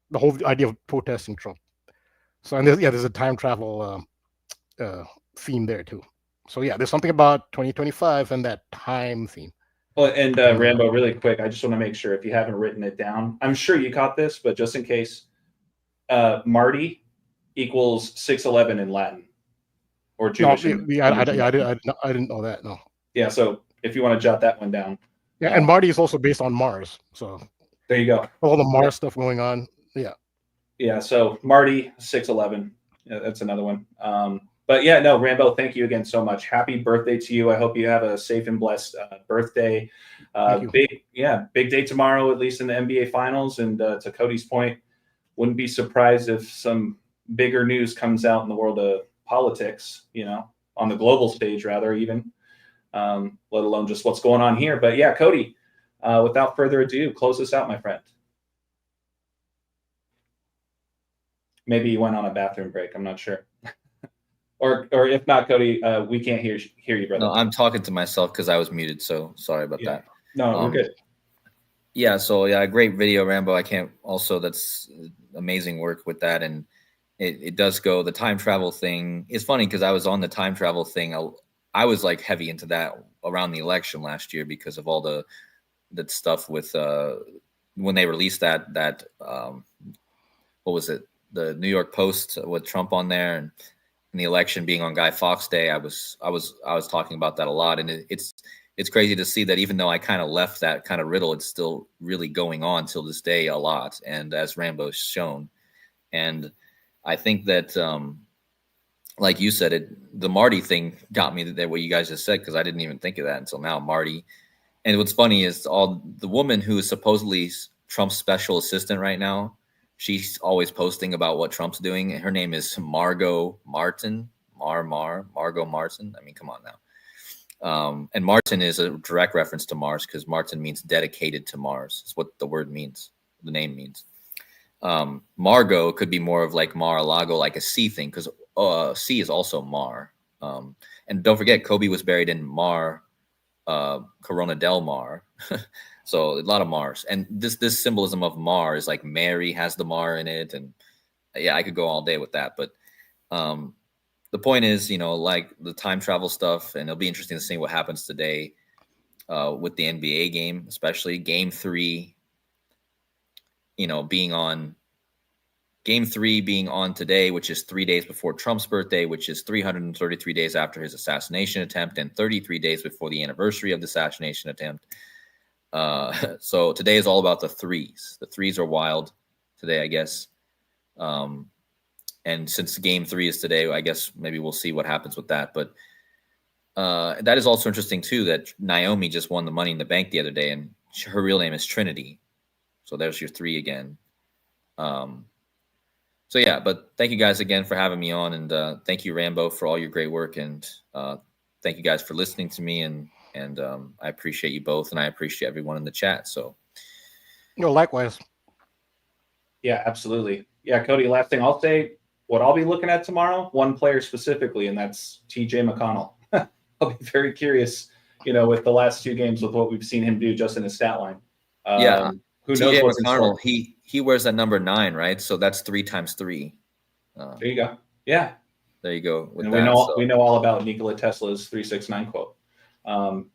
The whole idea of protesting Trump. So, and there's a time travel theme there too. So yeah, there's something about 2025 and that time theme. Well, and Rambo, really quick, I just want to make sure if you haven't written it down, I'm sure you caught this, but just in case, Marty equals 6'11" in Latin or Jewish. No, I didn't know that. No. Yeah, so if you want to jot that one down. Yeah, and Marty is also based on Mars. So there you go. All the Mars stuff going on. Yeah. Yeah, so Marty 6'11". Yeah, that's another one. But yeah, no, Rambo, thank you again so much. Happy birthday to you. I hope you have a safe and blessed birthday. Big day tomorrow, at least in the NBA Finals. And to Cody's point, wouldn't be surprised if some bigger news comes out in the world of politics, on the global stage rather even, let alone just what's going on here. But yeah, Cody, without further ado, close us out, my friend. Maybe you went on a bathroom break. I'm not sure. Or if not, Cody, we can't hear you, brother. No, I'm talking to myself because I was muted, so sorry about that. No, we're good. Yeah, so yeah, great video, Rambo. That's amazing work with that. And it does go, the time travel thing. It's funny because I was on the time travel thing. I was like heavy into that around the election last year because of all the stuff with when they released that what was it? The New York Post with Trump on there and the election being on Guy Fawkes Day. I was talking about that a lot. And it's crazy to see that even though I kind of left that kind of riddle, it's still really going on till this day a lot. And as Rambo's shown, and I think that, like you said, the Marty thing got me there, what you guys just said, because I didn't even think of that until now, Marty. And what's funny is the woman who is supposedly Trump's special assistant right now, she's always posting about what Trump's doing. Her name is Margot Martin. Margot Martin. I mean, come on now. And Martin is a direct reference to Mars because Martin means dedicated to Mars. It's what the word means. The name means. Margot could be more of like Mar-a-Lago, like a sea thing, because sea is also Mar. And don't forget, Kobe was buried in Corona del Mar. So a lot of Mars. And this symbolism of Mar is like Mary has the Mar in it. And yeah, I could go all day with that. But the point is, like the time travel stuff, and it'll be interesting to see what happens today with the NBA game, especially Game 3, being on today, which is 3 days before Trump's birthday, which is 333 days after his assassination attempt and 33 days before the anniversary of the assassination attempt. So today is all about the threes. The threes are wild today, I guess. And since Game 3 is today, I guess maybe we'll see what happens with that. But that is also interesting, too, that Naomi just won the Money in the Bank the other day, and her real name is Trinity. So there's your 3 again. So, yeah, but thank you guys again for having me on. And thank you, Rambo, for all your great work. And thank you guys for listening to me. And I appreciate you both. And I appreciate everyone in the chat. So, likewise. Yeah, absolutely. Yeah, Cody, last thing I'll say, what I'll be looking at tomorrow, one player specifically, and that's TJ McConnell. I'll be very curious, with the last 2 games with what we've seen him do just in his stat line. Who knows what's McConnell, he wears that number 9, right? So that's 3 times 3. There you go. Yeah. There you go. We know all about Nikola Tesla's 369 quote.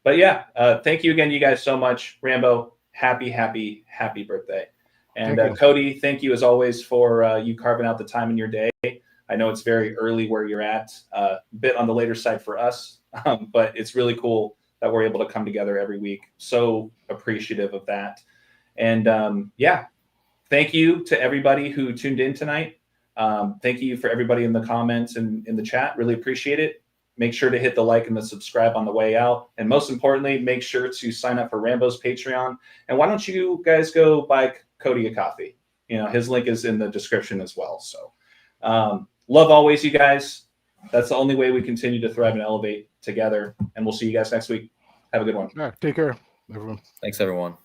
But yeah, thank you again, you guys, so much. Rambo, happy birthday. And Cody, thank you as always for you carving out the time in your day. I know it's very early where you're at, a bit on the later side for us, but it's really cool that we're able to come together every week. So appreciative of that. And yeah, thank you to everybody who tuned in tonight. Thank you for everybody in the comments and in the chat. Really appreciate it. Make sure to hit the like and the subscribe on the way out. And most importantly, make sure to sign up for Rambo's Patreon. And why don't you guys go buy Cody a coffee? His link is in the description as well. So love always, you guys. That's the only way we continue to thrive and elevate together. And we'll see you guys next week. Have a good one. Yeah, take care, everyone. Thanks, everyone.